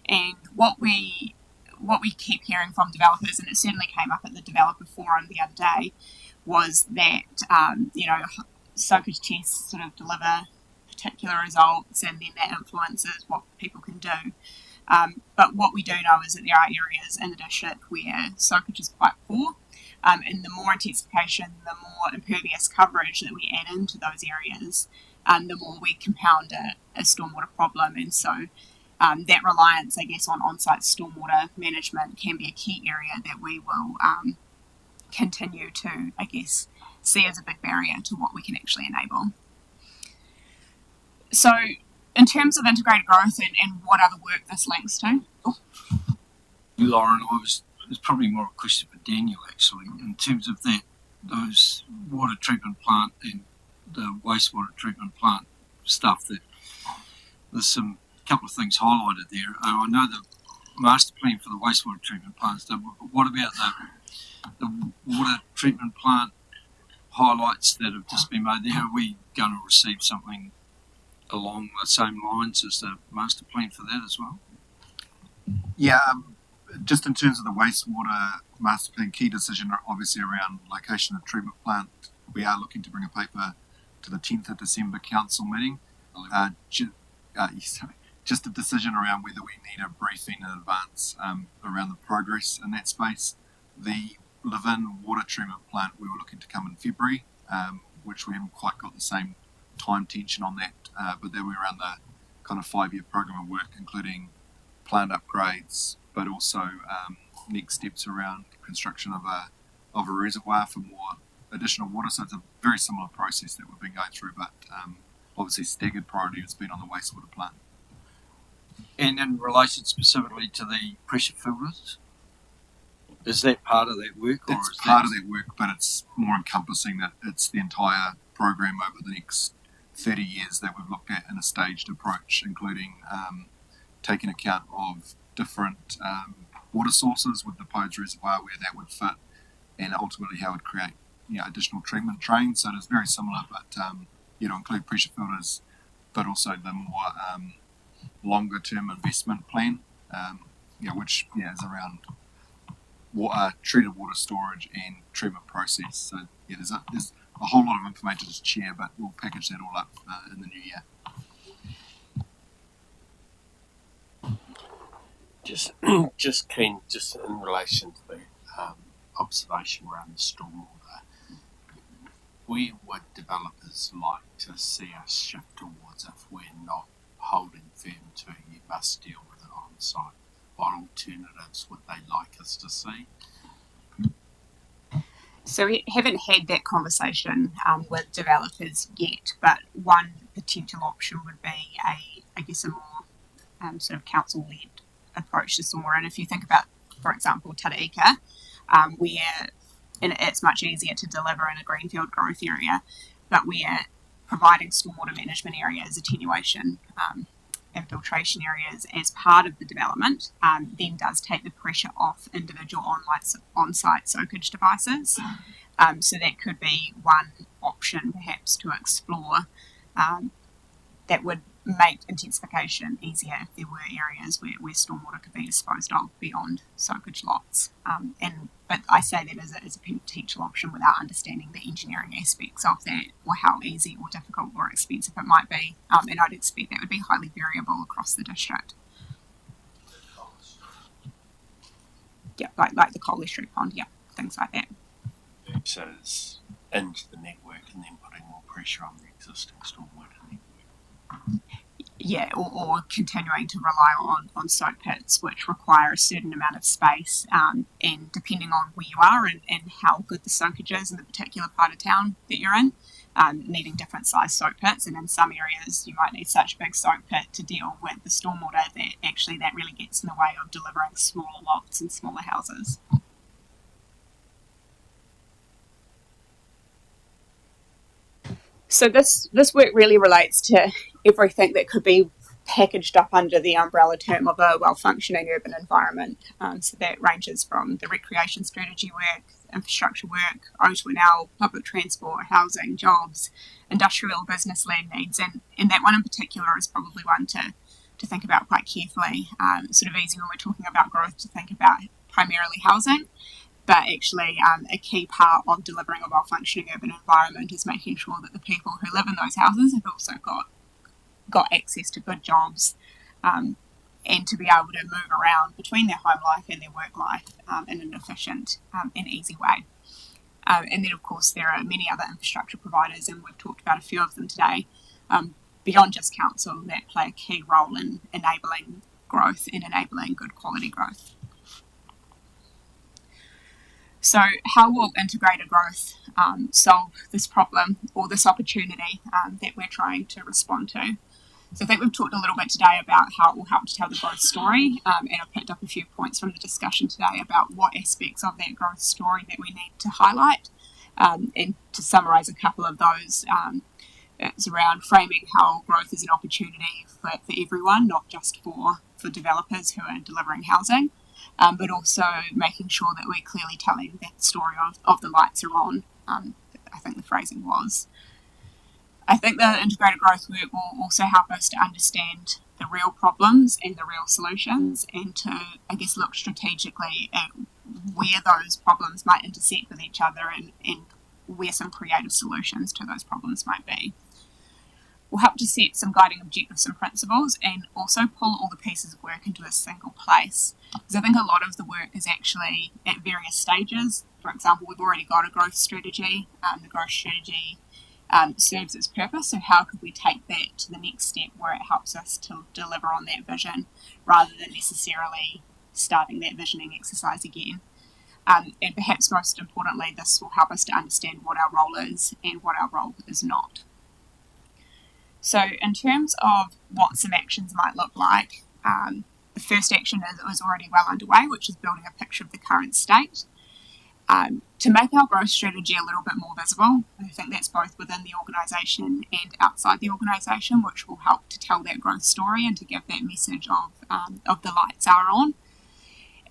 And what we keep hearing from developers, and it certainly came up at the developer forum the other day, was that soakage tests sort of deliver particular results, and then that influences what people can do. But what we do know is that there are areas in the district where soakage is quite poor, and the more intensification, the more impervious coverage that we add into those areas, the more we compound a stormwater problem. And so that reliance, I guess, on on-site stormwater management can be a key area that we will continue to, I guess, see as a big barrier to what we can actually enable. So in terms of integrated growth and what other work this links to, Lauren, it's probably more a question for Daniel actually, in terms of those water treatment plant and the wastewater treatment plant stuff. That there's some couple of things highlighted there. I know the master plan for the wastewater treatment plant stuff, but what about the water treatment plant highlights that have just been made there? Are we going to receive something along the same lines as the master plan for that as well? Yeah, just in terms of the wastewater master plan, key decision obviously around location of treatment plant. We are looking to bring a paper to the 10th of December council meeting. Just a decision around whether we need a briefing in advance around the progress in that space. The Levin water treatment plant, we were looking to come in February, which we haven't quite got the same time tension on that, but they were around the kind of 5-year program of work, including plant upgrades, but also next steps around construction of a reservoir for more additional water. So it's a very similar process that we've been going through, but obviously staggered priority has been on the wastewater plant. And in relation specifically to the pressure filters, is that part of that work? Or It's is part of that work, but it's more encompassing that it's the entire program over the next 30 years that we've looked at in a staged approach, including taking account of different water sources with the Podes Reservoir, where that would fit, and ultimately how it would create additional treatment trains. So it is very similar, but include pressure filters, but also the more longer term investment plan, which is around treated water storage and treatment process. So there's a whole lot of information to share, but we'll package that all up in the new year. Just keen, just in relation to the observation around the stormwater, where would developers like to see us shift towards if we're not holding firm to you must deal with it on site? What alternatives would they like us to see? so we haven't had that conversation with developers yet, but one potential option would be a more sort of council-led approach to stormwater. And if you think about, for example, Taraika, where it's much easier to deliver in a greenfield growth area, but where providing stormwater management areas, attenuation, infiltration areas as part of the development then does take the pressure off individual on-site soakage devices. So that could be one option perhaps to explore that would make intensification easier if there were areas where stormwater could be disposed of beyond soakage lots. But I say that as a potential option without understanding the engineering aspects of that, or how easy or difficult or expensive it might be. And I'd expect that would be highly variable across the district. Yeah, like the Coley Street Pond, yeah, things like that. So it's into the network and then putting more pressure on the existing stormwater network. Yeah, or continuing to rely on soak pits, which require a certain amount of space, and depending on where you are and how good the soakage is in the particular part of town that you're in, needing different size soak pits. And in some areas you might need such a big soak pit to deal with the stormwater that actually that really gets in the way of delivering smaller lots and smaller houses. So this work really relates to everything that could be packaged up under the umbrella term of a well-functioning urban environment. So that ranges from the recreation strategy work, infrastructure work, O2L, public transport, housing, jobs, industrial business land needs, and that one in particular is probably one to think about quite carefully. Sort of easy when we're talking about growth to think about primarily housing. But actually, a key part of delivering a well-functioning urban environment is making sure that the people who live in those houses have also got got access to good jobs, and to be able to move around between their home life and their work life in an efficient and easy way. And then, of course, there are many other infrastructure providers, and we've talked about a few of them today, beyond just council, that play a key role in enabling growth and enabling good quality growth. So how will integrated growth solve this problem or this opportunity that we're trying to respond to? So I think we've talked a little bit today about how it will help to tell the growth story, and I've picked up a few points from the discussion today about what aspects of that growth story that we need to highlight. And to summarise a couple of those, it's around framing how growth is an opportunity for everyone, not just for developers who are delivering housing, but also making sure that we're clearly telling that story of the lights are on, I think the phrasing was. I think the integrated growth work will also help us to understand the real problems and the real solutions, and to, I guess, look strategically at where those problems might intersect with each other and where some creative solutions to those problems might be. We'll help to set some guiding objectives and principles, and also pull all the pieces of work into a single place. Because I think a lot of the work is actually at various stages. For example, we've already got a growth strategy. The growth strategy serves its purpose, so how could we take that to the next step where it helps us to deliver on that vision, rather than necessarily starting that visioning exercise again. And perhaps most importantly, this will help us to understand what our role is and what our role is not. So in terms of what some actions might look like, the first action is already well underway, which is building a picture of the current state. To make our growth strategy a little bit more visible, I think that's both within the organisation and outside the organisation, which will help to tell that growth story and to give that message of the lights are on,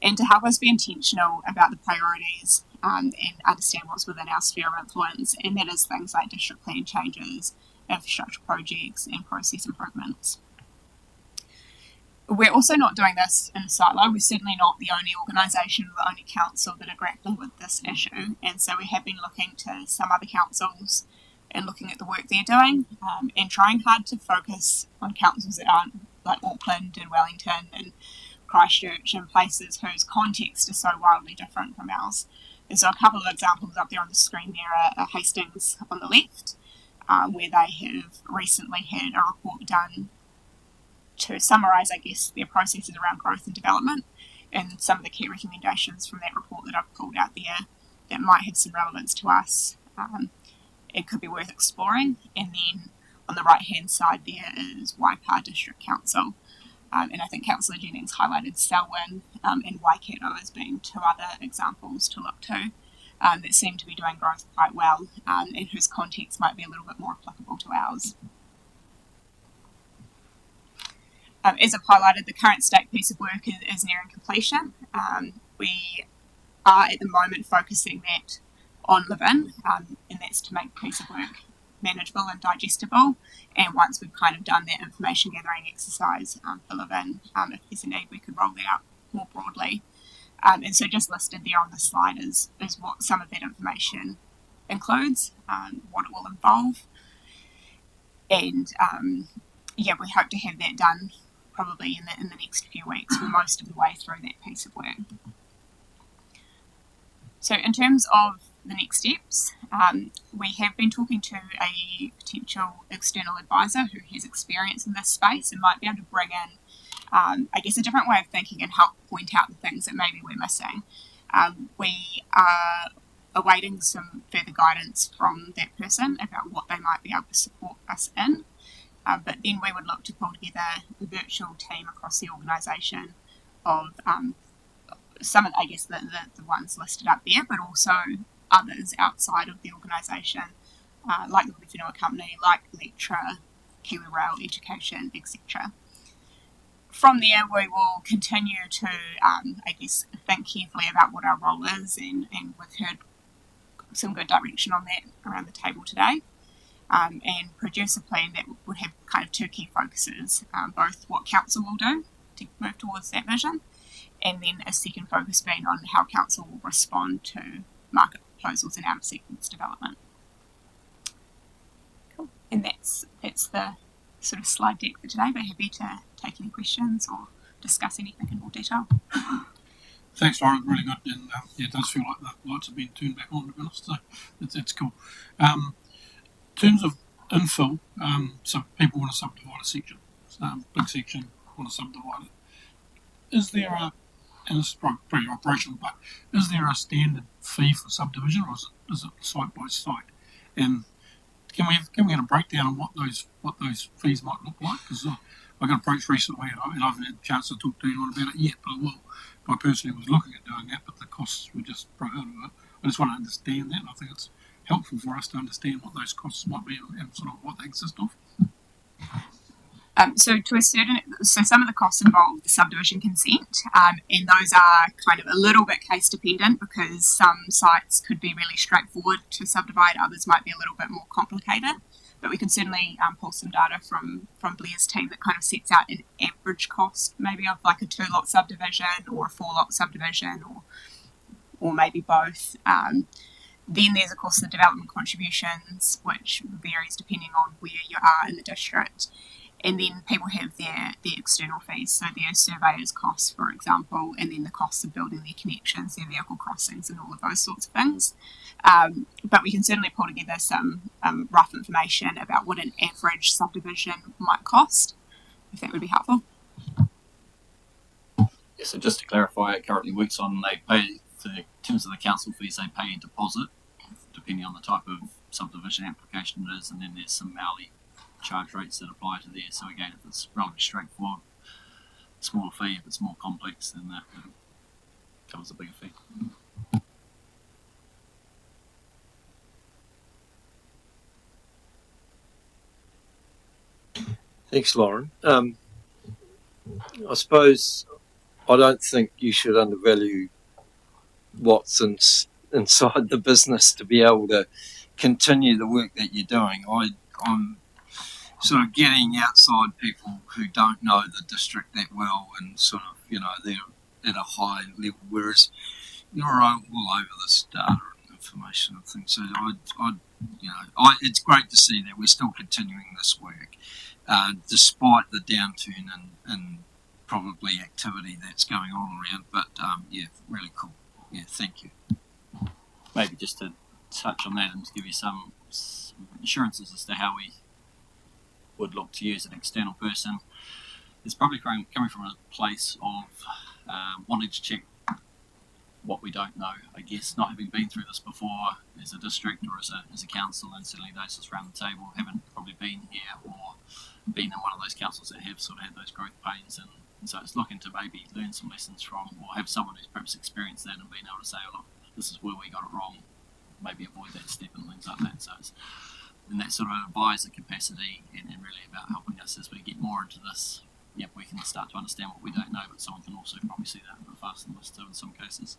and to help us be intentional about the priorities and understand what's within our sphere of influence, and that is things like district plan changes, infrastructure projects, and process improvements. We're also not doing this in a silo. We're certainly not the only organisation or the only council that are grappling with this issue, and so we have been looking to some other councils and looking at the work they're doing, and trying hard to focus on councils that aren't like Auckland and Wellington and Christchurch and places whose context is so wildly different from ours. And so a couple of examples up there on the screen there are Hastings on the left, where they have recently had a report done to summarise, I guess, their processes around growth and development, and some of the key recommendations from that report that I've pulled out there that might have some relevance to us. It could be worth exploring. And then on the right hand side there is Waipa District Council, and I think Councillor Jennings highlighted Selwyn and Waikato as being two other examples to look to that seem to be doing growth quite well, and whose context might be a little bit more applicable to ours. As I've highlighted, the current state piece of work is nearing completion. We are at the moment focusing that on Live-In, and that's to make the piece of work manageable and digestible. And once we've kind of done that information gathering exercise for Live-In, if there's a need, we could roll that out more broadly. And so just listed there on the slide is what some of that information includes, what it will involve. And we hope to have that done probably in the next few weeks. We're most of the way through that piece of work. So in terms of the next steps, we have been talking to a potential external advisor who has experience in this space and might be able to bring in, I guess, a different way of thinking and help point out the things that maybe we're missing. We are awaiting some further guidance from that person about what they might be able to support us in. But then we would look to pull together a virtual team across the organisation of some of, I guess, the ones listed up there, but also others outside of the organisation, like the Hoi Whenua Company, like Lectra, Kiwi Rail Education, etc. From there, we will continue to, I guess, think carefully about what our role is, and we've heard some good direction on that around the table today. And produce a plan that would have kind of two key focuses, both what council will do to move towards that vision, and then a second focus being on how council will respond to market proposals and out-of-sequence development. Cool. And that's the sort of slide deck for today, but happy to take any questions or discuss anything in more detail. Thanks, Lauren. Really good. And it does feel like the lights have been turned back on, to be honest. So it's cool. In terms of infill, so people want to subdivide a section, big section, want to subdivide it. Is there and this is pretty operational, but is there a standard fee for subdivision, or is it site by site? And can we get a breakdown on what those fees might look like? Because I got approached recently, and I haven't had a chance to talk to anyone about it yet, but I will. I personally was looking at doing that, but the costs were just prohibitive. I just want to understand that, and I think it's helpful for us to understand what those costs might be and sort of what they consist of. So some of the costs involve the subdivision consent, and those are kind of a little bit case dependent because some sites could be really straightforward to subdivide, others might be a little bit more complicated. But we could certainly pull some data from Blair's team that kind of sets out an average cost, maybe of like a 2-lot subdivision or a 4-lot subdivision, or maybe both. Then there's, of course, the development contributions, which varies depending on where you are in the district. And then people have their external fees, so their surveyors' costs, for example, and then the costs of building their connections, their vehicle crossings, and all of those sorts of things. But we can certainly pull together some rough information about what an average subdivision might cost, if that would be helpful. Yeah, so just to clarify, it currently works on they pay, in terms of the council fees, they pay a deposit, depending on the type of subdivision application it is, and then there's some hourly charge rates that apply to there. So again, if it's relatively straightforward, smaller fee. If it's more complex, then that covers a bigger fee. Thanks, Lauren. I suppose I don't think you should undervalue what's inside the business to be able to continue the work that you're doing. I'm sort of getting outside people who don't know the district that well and sort of, they're at a high level, whereas you're all over this data and information and things. So it's great to see that we're still continuing this work, despite the downturn and probably activity that's going on around. But really cool. Yeah, thank you. Maybe just to touch on that and to give you some assurances as to how we would look to use an external person. It's probably coming from a place of wanting to check what we don't know. I guess not having been through this before as a district or as a council, and certainly those of us around the table haven't probably been here or been in one of those councils that have sort of had those growth pains, and so it's looking to maybe learn some lessons from, or have someone who's perhaps experienced that and being able to say, oh, look, this is where we got it wrong, maybe avoid that step and things like that. So it's in that sort of advisor capacity and really about helping us as we get more into this. Yep, we can start to understand what we don't know, but someone can also probably see that a bit faster than us too in some cases.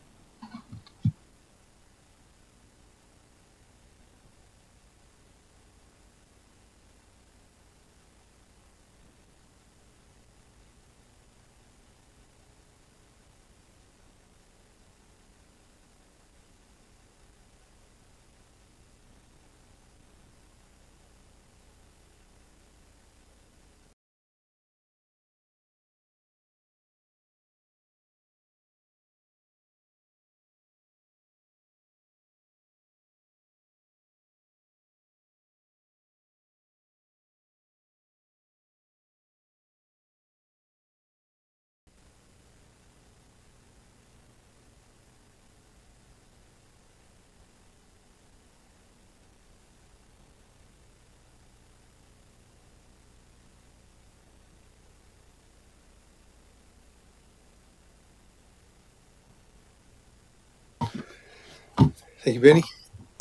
Thank you, Bernie.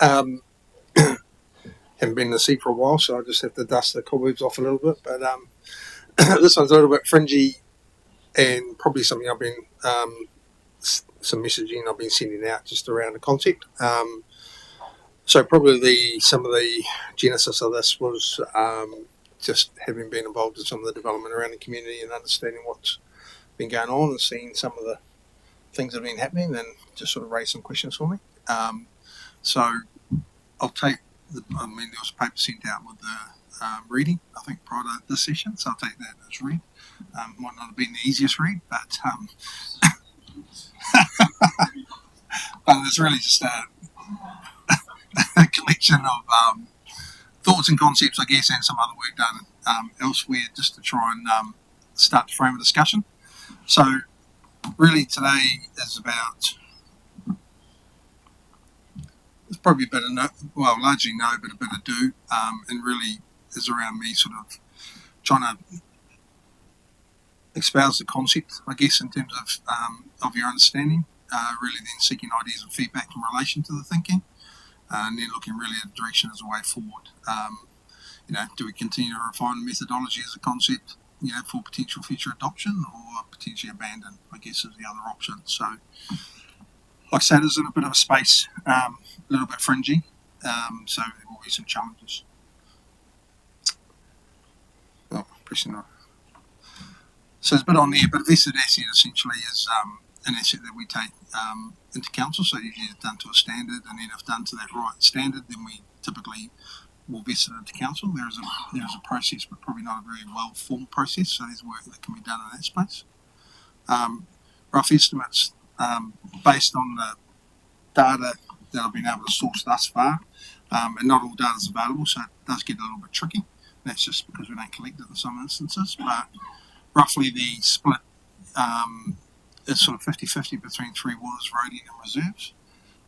Haven't been in the seat for a while, so I just have to dust the cobwebs off a little bit. But this one's a little bit fringy, and probably something I've been some messaging I've been sending out just around the concept. So probably some of the genesis of this was just having been involved in some of the development around the community and understanding what's been going on and seeing some of the things that have been happening, and just sort of raised some questions for me. So I'll take there was a paper sent out with the reading, I think, prior to this session, so I'll take that as read. Might not have been the easiest read, but but it's really just a collection of thoughts and concepts, I guess, and some other work done elsewhere just to try and start to frame a discussion. So really today is about, it's probably a bit of no, well, largely no, but a bit of do, and really is around me sort of trying to espouse the concept, I guess, in terms of your understanding, really then seeking ideas and feedback in relation to the thinking, and then looking really at direction as a way forward. Do we continue to refine methodology as a concept, for potential future adoption, or potentially abandon, I guess, is the other option. So, like I said, there's a bit of a space, a little bit fringy, so there will be some challenges. Oh, pressing on. So there's a bit on there, but a vested asset essentially is an asset that we take into council, so usually it's done to a standard, and then if done to that right standard, then we typically will vest it into council. There is a process, but probably not a very well-formed process, so there's work that can be done in that space. Rough estimates based on the data that I've been able to source thus far, and not all data is available, so it does get a little bit tricky. That's just because we don't collect it in some instances, but roughly the split is sort of 50-50 between three waters, roading and reserves.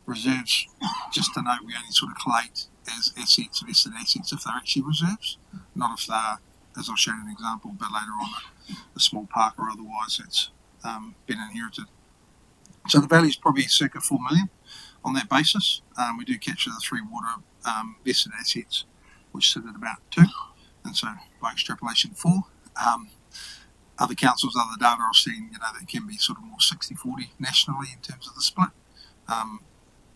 Reserves, just to note, we only sort of collate as assets, vested assets, if they're actually reserves, not if they're, as I'll show you an example a bit later on, a small park or otherwise that's been inherited. So the value is probably circa 4 million on that basis. We do capture the three water vested assets, which sit at about 2, and so by extrapolation 4. Other councils, other data I've seen, that can be sort of more 60-40 nationally in terms of the split.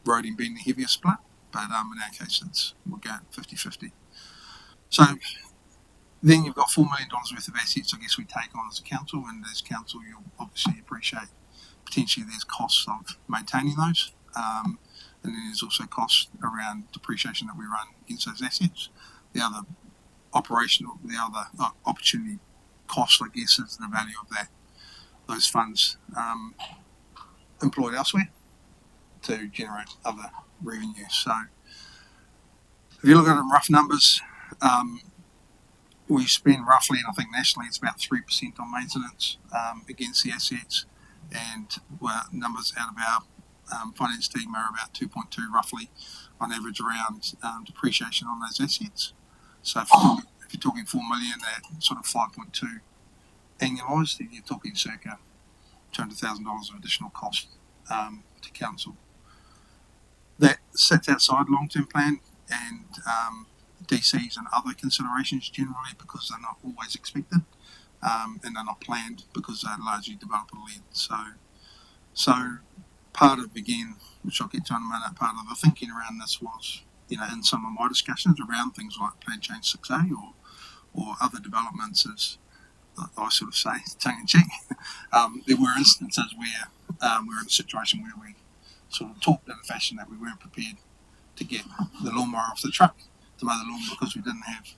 Roading being the heavier split, but in our case we'll go 50-50. So then you've got $4 million worth of assets I guess we take on as a council, and as council you'll obviously appreciate potentially there's costs of maintaining those, and then there's also costs around depreciation that we run against those assets. The other opportunity cost, I guess, is the value of those funds employed elsewhere to generate other revenue. So if you look at it in rough numbers, we spend roughly, and I think nationally it's about 3% on maintenance against the assets, and numbers out of our finance team are about 2.2 roughly on average around depreciation on those assets. So if you're talking 4 million at sort of 5.2 annualised, then you're talking circa $200,000 of additional cost to council. That sits outside long-term plan and DCs and other considerations generally, because they're not always expected, and they're not planned because they're largely developer-led. So part of, again, which I'll get to in a minute, part of the thinking around this was, in some of my discussions around things like Plan Change 6A or other developments, as I sort of say, tongue-in-cheek, there were instances where we were in a situation where we sort of talked in a fashion that we weren't prepared to get the lawnmower off the truck to mow the lawn because we didn't have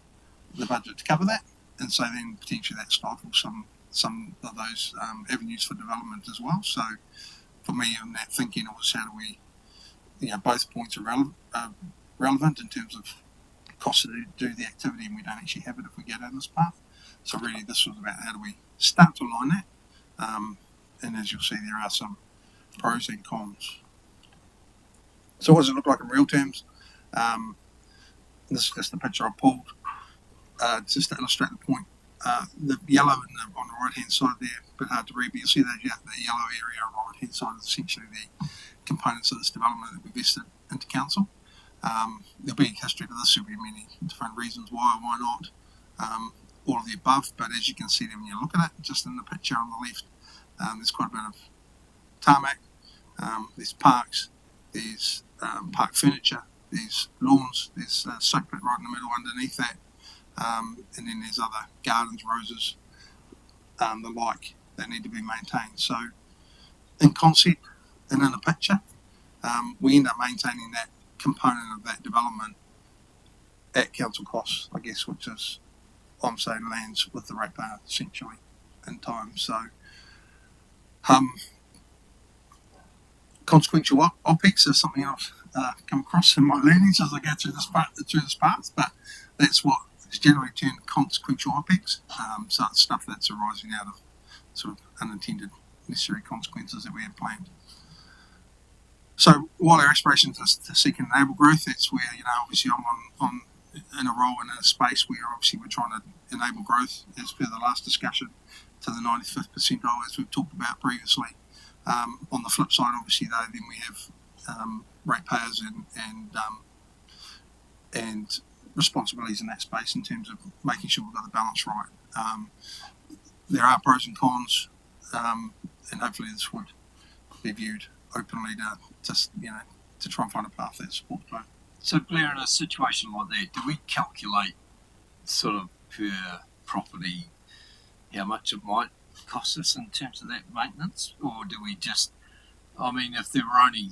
the budget to cover that, and so then potentially that stifled some of those avenues for development as well. So for me, in that thinking, it was how do we, both points are relevant in terms of cost to do the activity, and we don't actually have it if we go down this path. So really this was about how do we start to align that, and as you'll see there are some pros and cons. So what does it look like in real terms? This is just the picture I pulled just to illustrate the point. The yellow on the right hand side there, a bit hard to read, but you'll see that the yellow area on the right hand side is essentially the components of this development that we vested into council. There'll be a history to this, there'll be many different reasons why or why not, all of the above, but as you can see there when you look at it, just in the picture on the left, there's quite a bit of tarmac, there's parks, there's park furniture, there's lawns, there's a soak pit right in the middle underneath that, and then there's other gardens, roses, the like, that need to be maintained. So in concept and in a picture, we end up maintaining that component of that development at council costs, I guess, which is, I'm saying, lands with the ratepayer essentially in time. So, consequential OPEX is something I've come across in my learnings as I go through this path, but that's what is generally termed consequential OPEX. So it's stuff that's arising out of sort of unintended necessary consequences that we have planned. So while our aspiration is to seek and enable growth, that's where, obviously I'm on in a role in a space where obviously we're trying to enable growth as per the last discussion to the 95th percentile, as we've talked about previously. On the flip side, obviously, though, then we have ratepayers and responsibilities in that space in terms of making sure we've got the balance right. There are pros and cons, and hopefully this would be viewed openly to try and find a path that supports both. So, Blair, in a situation like that, do we calculate sort of per property how much it might cost us in terms of that maintenance? Or do we just, if there were only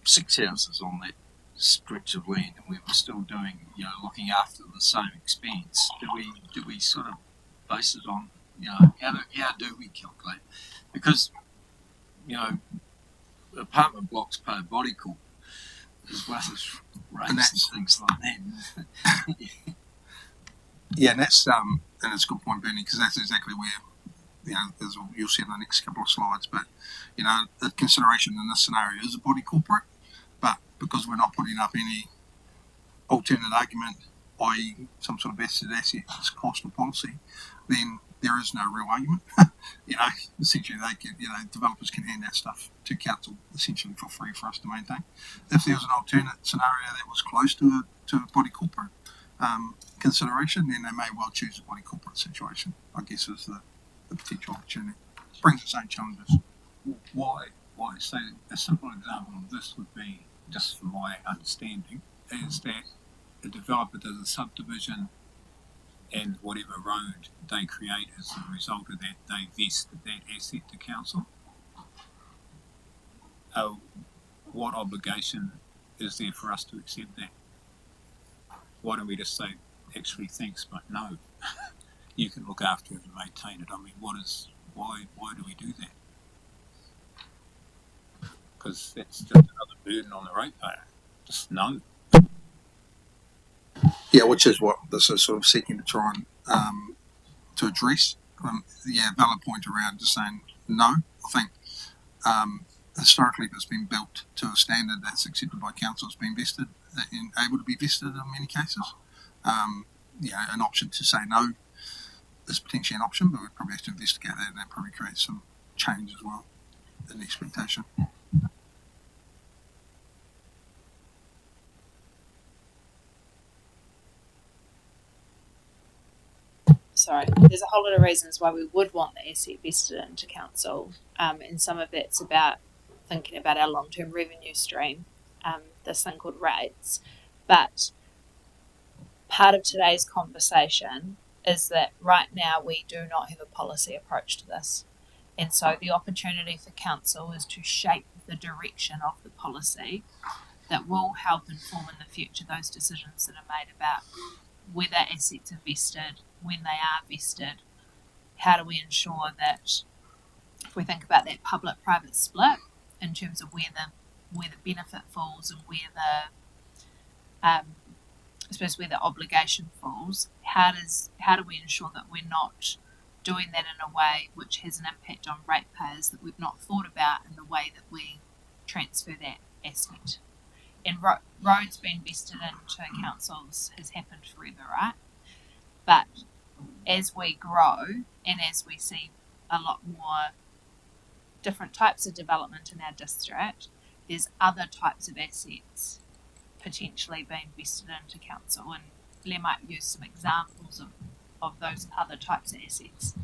6 houses on that stretch of land and we were still doing, looking after the same expense, do we sort of base it on, how do we calculate? Because, apartment blocks pay a body corp as well as rates and things like that. Yeah, and that's and it's a good point, Bernie, because that's exactly where, as you'll see in the next couple of slides, but, the consideration in this scenario is a body corporate, but because we're not putting up any alternate argument, i.e. some sort of vested assets cost or policy, then there is no real argument. Essentially they can, developers can hand that stuff to council essentially for free for us to maintain. If there was an alternate scenario that was close to a body corporate consideration, then they may well choose a body corporate situation, I guess, is the potential opportunity. Brings its own challenges. Why? So a simple example of this would be, just from my understanding, is that a developer does a subdivision and whatever road they create as a result of that, they vest that asset to council. What obligation is there for us to accept that? Why don't we just say, actually, thanks, but no, you can look after it and maintain it? Why do we do that? Because that's just another burden on the ratepayer. Just no. Yeah, which is what this is sort of seeking to try and to address. Valid point around just saying no. I think historically, if it's been built to a standard that's accepted by council, it's been vested and able to be vested in many cases. An option to say no is potentially an option, but we'd probably have to investigate that, and that probably creates some change as well in the expectation. Sorry, there's a whole lot of reasons why we would want the asset vested into council, and some of it's about thinking about our long-term revenue stream, this thing called rates. But part of today's conversation is that right now we do not have a policy approach to this, and so the opportunity for council is to shape the direction of the policy that will help inform in the future those decisions that are made about whether assets are vested, when they are vested, how do we ensure that, if we think about that public-private split in terms of where the benefit falls and where the obligation falls, how do we ensure that we're not doing that in a way which has an impact on ratepayers that we've not thought about in the way that we transfer that asset? And roads being vested into councils has happened forever, right? But as we grow and as we see a lot more different types of development in our district, there's other types of assets potentially being vested into council, and Blair might use some examples of those other types of assets.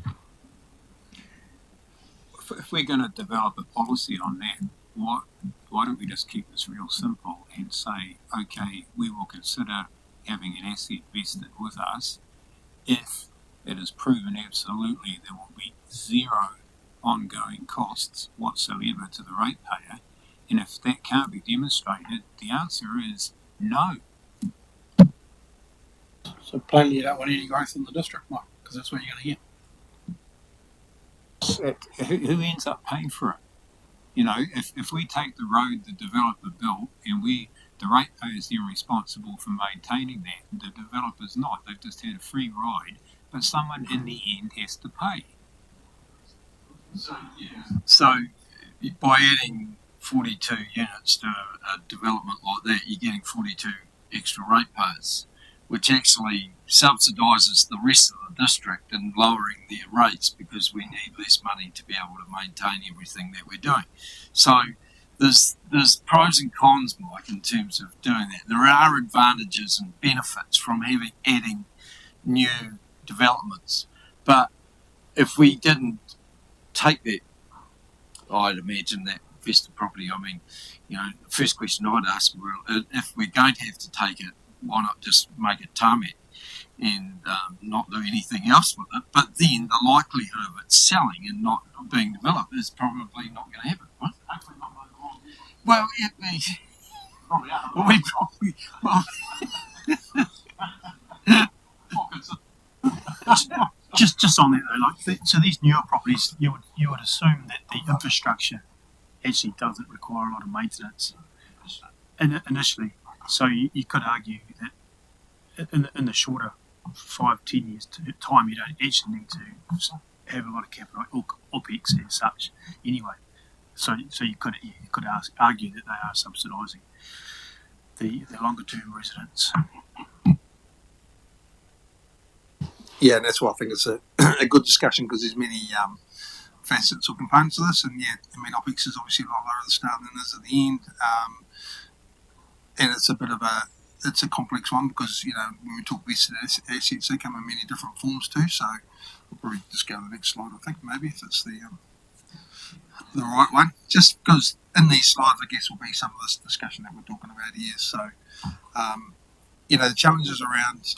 If we're going to develop a policy on that, why don't we just keep this real simple and say, okay, we will consider having an asset vested with us if it is proven absolutely there will be zero ongoing costs whatsoever to the ratepayer, and if that can't be demonstrated, the answer is no. So plainly, you don't want any growth in the district, Mike, because that's what you're going to get. Who ends up paying for it? You know, if we take the road the developer built and the ratepayer is then responsible for maintaining that, the developer's not. They've just had a free ride, but someone in the end has to pay. So by adding 42 units to a development like that, you're getting 42 extra ratepayers, which actually subsidises the rest of the district and lowering their rates because we need less money to be able to maintain everything that we're doing. So there's pros and cons, Mike, in terms of doing that. There are advantages and benefits from adding new developments, but if we didn't take that, I'd imagine that Vista property, I mean, you know, the first question I'd ask, well, if we're going to have to take it, why not just make it tarmac and not do anything else with it? But then the likelihood of it selling and not being developed is probably not going to happen, right? Well, we probably, well, Just on that though, like so these newer properties, you would assume that the infrastructure actually doesn't require a lot of maintenance initially. So you could argue that in the shorter 5-10 years time, you don't actually need to have a lot of capital OPEX as such anyway. So you could argue that they are subsidising the longer term residents. Yeah, and that's why I think it's a good discussion because there's many facets or components of this. And yeah, I mean, OPEX is obviously a lot lower at the start than it is at the end. And it's a bit of it's a complex one because, you know, when we talk vested assets, they come in many different forms too. So we'll probably just go to the next slide, I think, maybe, if it's the right one. Just because in these slides, I guess, will be some of this discussion that we're talking about here. So, you know, the challenges around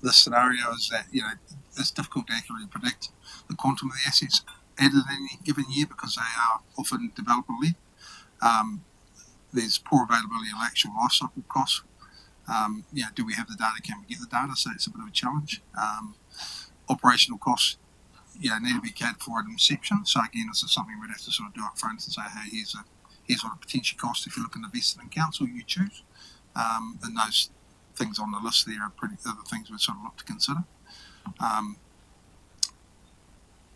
this scenario is that, you know, it's difficult to accurately predict the quantum of the assets added in any given year because they are often developer-led. There's poor availability of actual life cycle costs. You know, do we have the data? Can we get the data? So it's a bit of a challenge. Operational costs, you know, need to be catered for at inception. So again, this is something we'd have to sort of do up front and say, hey, here's what a potential cost if you're looking to invest in council you choose. And those things on the list there are the things we'd sort of look to consider.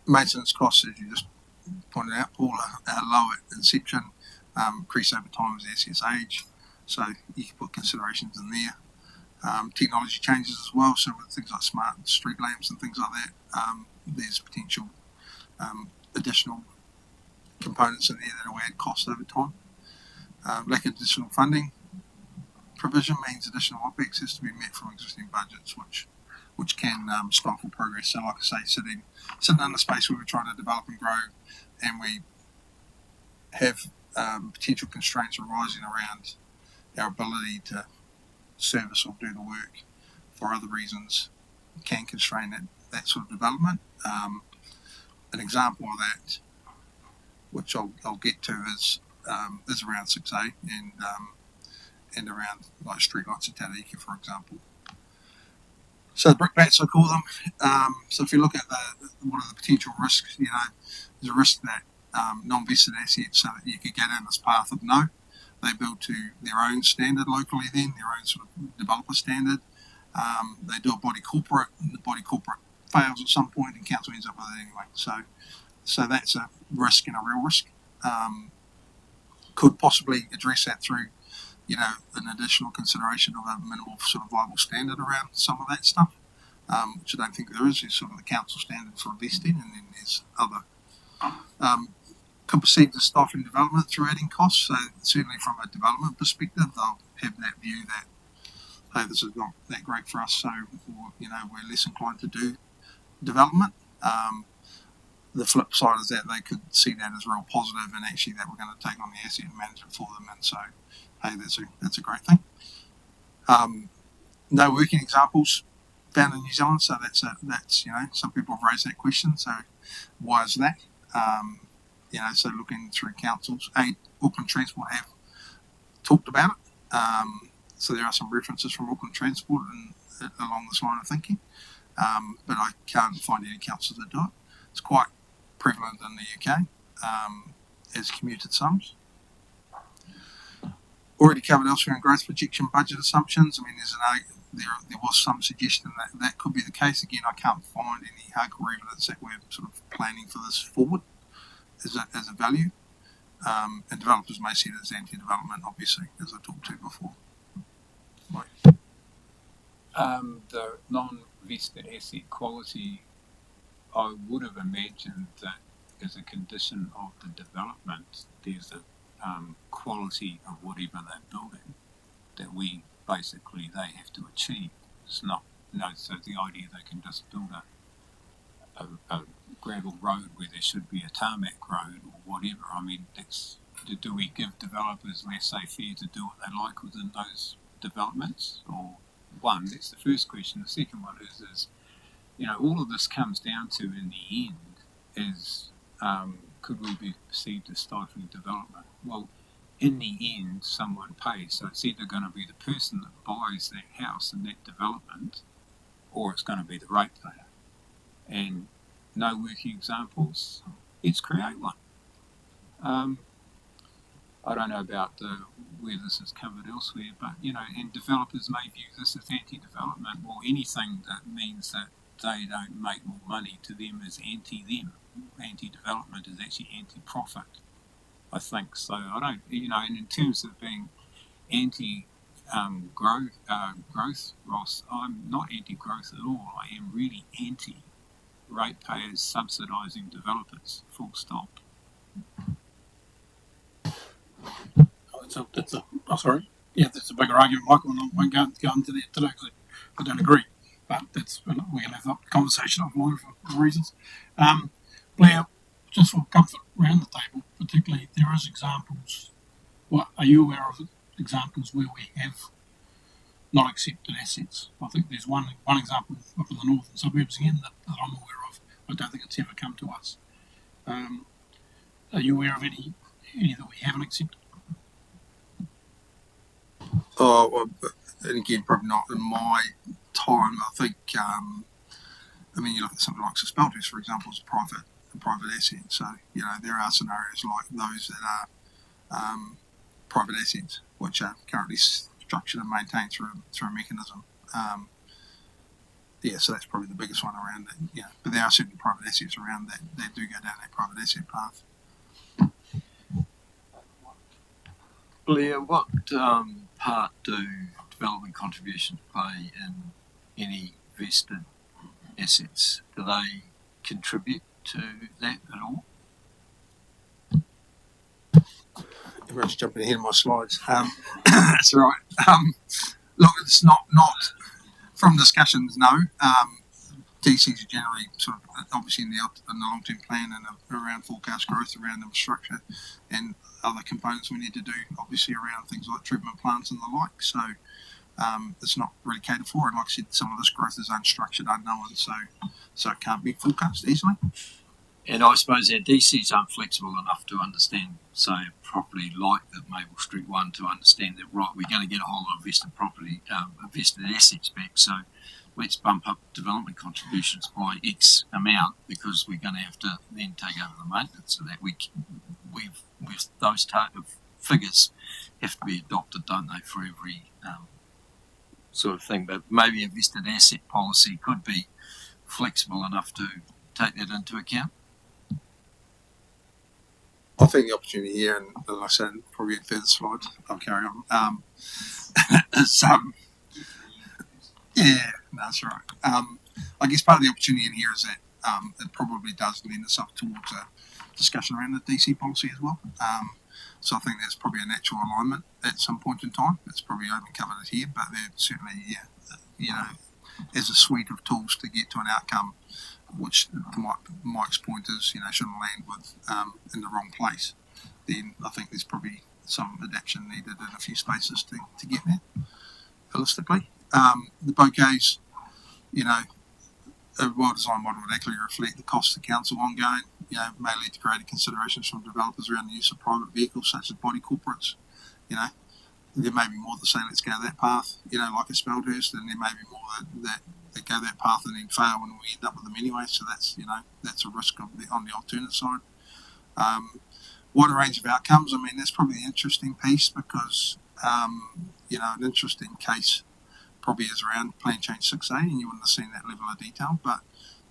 Maintenance costs, as you just pointed out, Paul, are low at inception, increase over time as the assets age. So you can put considerations in there. Technology changes as well, so with things like smart street lamps and things like that, there's potential additional components in there that will add cost over time. Lack of additional funding provision means additional OPEX has to be met from existing budgets, which can stifle progress. So like I say, sitting in the space where we're trying to develop and grow and we have potential constraints arising around our ability to service or do the work for other reasons can constrain that sort of development. An example of that, which I'll get to, is around 6A and around like streetlights at Tauranga, for example. So the brickbats, I call them. So if you look at what are the potential risks, you know, there's a risk that non-vested assets, so that you could go down this path of no. They build to their own standard locally then, their own sort of developer standard. They do a body corporate, and the body corporate fails at some point and council ends up with it anyway. So that's a risk and a real risk. Could possibly address that through, you know, an additional consideration of a minimal sort of viable standard around some of that stuff, which I don't think there is. There's sort of the council standard for investing, and then there's other. Could perceive the stifling development through adding costs. So certainly from a development perspective, they'll have that view that, hey, this is not that great for us, so you know, we're less inclined to do development. The flip side is that they could see that as real positive, and actually that we're going to take on the asset and manage it for them, and so hey, that's a great thing. No working examples found in New Zealand, so that's you know, some people have raised that question. So why is that? You know, so looking through councils, Auckland Transport have talked about it. So there are some references from Auckland Transport along this line of thinking, but I can't find any councils that do it. It's quite prevalent in the UK as commuted sums. Already covered elsewhere in growth projection budget assumptions. I mean, there was some suggestion that that could be the case. Again, I can't find any hardcore evidence that we're sort of planning for this forward as a value. And developers may see it as anti-development, obviously, as I talked to before. Right. The non-vested asset quality, I would have imagined that as a condition of the development, there's a quality of whatever they're building that they have to achieve. It's not, so the idea they can just build a gravel road where there should be a tarmac road or whatever. I mean, do we give developers laissez-faire to do what they like within those developments? Or one, that's the first question. The second one is all of this comes down to in the end is could we be perceived as stifling development? Well, in the end, someone pays. So it's either going to be the person that buys that house in that development, or it's going to be the ratepayer. And no working examples, let's create one. I don't know about where this is covered elsewhere, but and developers may view this as anti-development, or anything that means that they don't make more money to them is anti-them. Anti-development is actually anti-profit, I think. So I don't, and in terms of being anti-growth, Ross, I'm not anti-growth at all. I am really anti-ratepayers subsidising developers, full stop. That's a bigger argument, Michael, and I won't go into that today because I don't agree. But we're going to have that conversation offline for reasons. Blair, just for comfort around the table, particularly, there is examples. Are you aware of examples where we have not accepted assets? I think there's one example up in the northern suburbs again that I'm aware of. I don't think it's ever come to us. Are you aware of any that we haven't accepted? Oh, well, and again, probably not in my time. I think, you look at something like Spelters, for example, as a private asset. So, there are scenarios like those that are private assets, which are currently structured and maintained through a mechanism. So that's probably the biggest one around it. But there are certainly private assets around that do go down that private asset path. Blair, what part do development contributions play in any vested assets? Do they contribute to that at all? Everyone's jumping ahead of my slides. That's right. Look, it's not from discussions. No, DCs are generally sort of obviously in the long-term plan and around forecast growth around infrastructure and other components we need to do, obviously around things like treatment plants and the like. So it's not really catered for. And like I said, some of this growth is unstructured, unknown, so it can't be forecast easily. And I suppose our DCs aren't flexible enough to understand, say, properly like the Maple Street one, to understand that, right, we're going to get a whole lot of vested property, vested assets back, so let's bump up development contributions by X amount because we're going to have to then take over the maintenance of that. Those type of figures have to be adopted, don't they, for every sort of thing. But maybe a vested asset policy could be flexible enough to take that into account. I think the opportunity here, and as I said, probably a further slide, I'll carry on, is, that's right. I guess part of the opportunity in here is that it probably does lend itself towards a discussion around the DC policy as well. So I think that's probably a natural alignment at some point in time. It's probably only covered here, but they're certainly, as a suite of tools to get to an outcome, which to Mike's point is, shouldn't land with in the wrong place. Then I think there's probably some adaptation needed in a few spaces to get there holistically. The bouquets, a well-designed model would actually reflect the cost to council ongoing, may lead to greater considerations from developers around the use of private vehicles such as body corporates, there may be more that say let's go that path, like a Speldhurst, and there may be more that go that path and then fail and we end up with them anyway. So that's that's a risk on the alternate side. What a range of outcomes. I mean, that's probably the interesting piece because an interesting case probably is around Plan Change 6A, and you wouldn't have seen that level of detail, but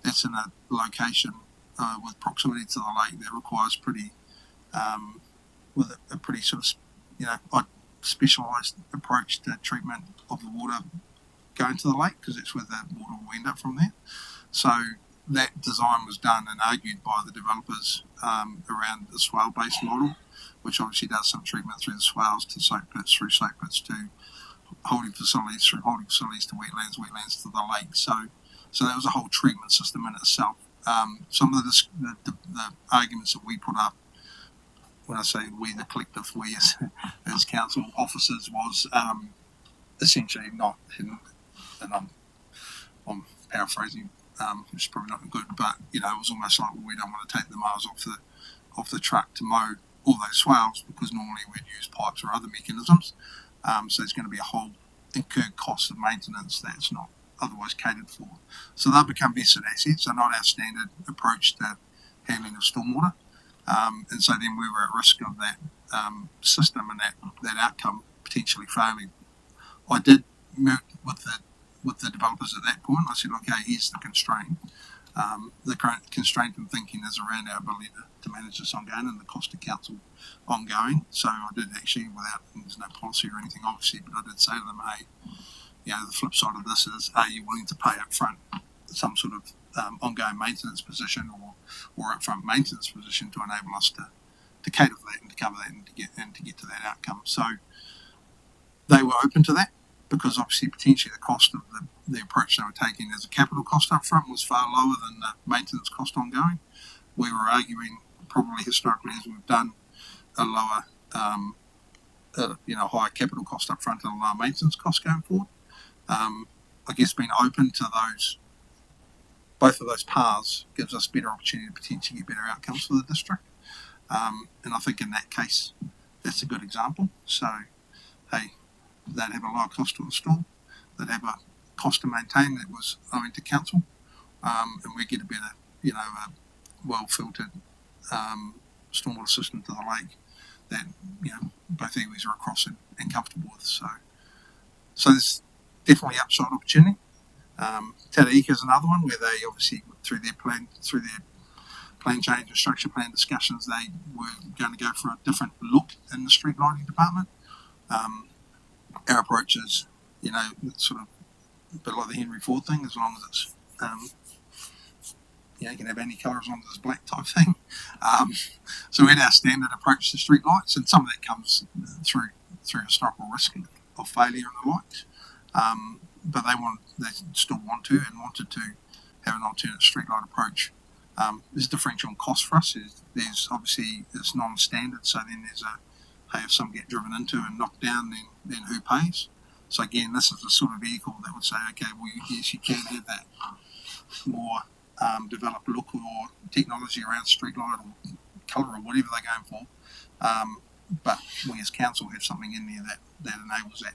that's in a location with proximity to the lake that requires with a pretty sort of specialised approach to treatment of the water going to the lake, because that's where the water will end up from there. So that design was done and argued by the developers around the swale-based model, which obviously does some treatment through the swales to soak pits, through soak pits to holding facilities, through holding facilities to wetlands to the lake. So that was a whole treatment system in itself. Some of the arguments that we put up, when I say we, the collective, we as council officers, was essentially not, and I'm paraphrasing, which is probably not good, but it was almost like, well, we don't want to take the miles off the truck to mow all those swales, because normally we'd use pipes or other mechanisms. So there's going to be a whole incurred cost of maintenance that's not otherwise catered for. So they'll become vested assets. They're not our standard approach to handling of stormwater. And so then we were at risk of that system and that outcome potentially failing. I did meet with the developers at that point. I said, okay, here's the constraint. The current constraint in thinking is around our ability to manage this ongoing and the cost to council ongoing. So I did actually, there's no policy or anything obviously, but I did say to them, hey, the flip side of this is, are you willing to pay up front some sort of ongoing maintenance position or upfront maintenance position to enable us to cater for that and to cover that and to get to that outcome. So they were open to that, because obviously potentially the cost of the approach they were taking as a capital cost up front was far lower than the maintenance cost ongoing. We were arguing, probably historically as we've done, a lower higher capital cost up front and a lower maintenance cost going forward. I guess being open to both of those paths gives us better opportunity to potentially get better outcomes for the district. And I think in that case, that's a good example. So, hey, they'd have a lower cost to install, they'd have a cost to maintain that was owing to council, and we get a better, a well-filtered stormwater system to the lake that, both iwis are across and comfortable with. So there's definitely upside opportunity. Taraika is another one where they obviously, through their plan change and structure plan discussions, they were going to go for a different look in the street lighting department. Our approach is, sort of a bit like the Henry Ford thing, as long as it's, you can have any colour as long as it's black type thing. So we had our standard approach to street lights, and some of that comes through historical risk of failure and the likes. But they still wanted to have an alternate streetlight approach. There's a differential in cost for us. There's obviously, it's non-standard, so then there's if some get driven into and knocked down, then who pays? So again, this is the sort of vehicle that would say, okay, well, yes, you can have that more developed look or technology around streetlight or colour or whatever they're going for. But we as council have something in there that enables that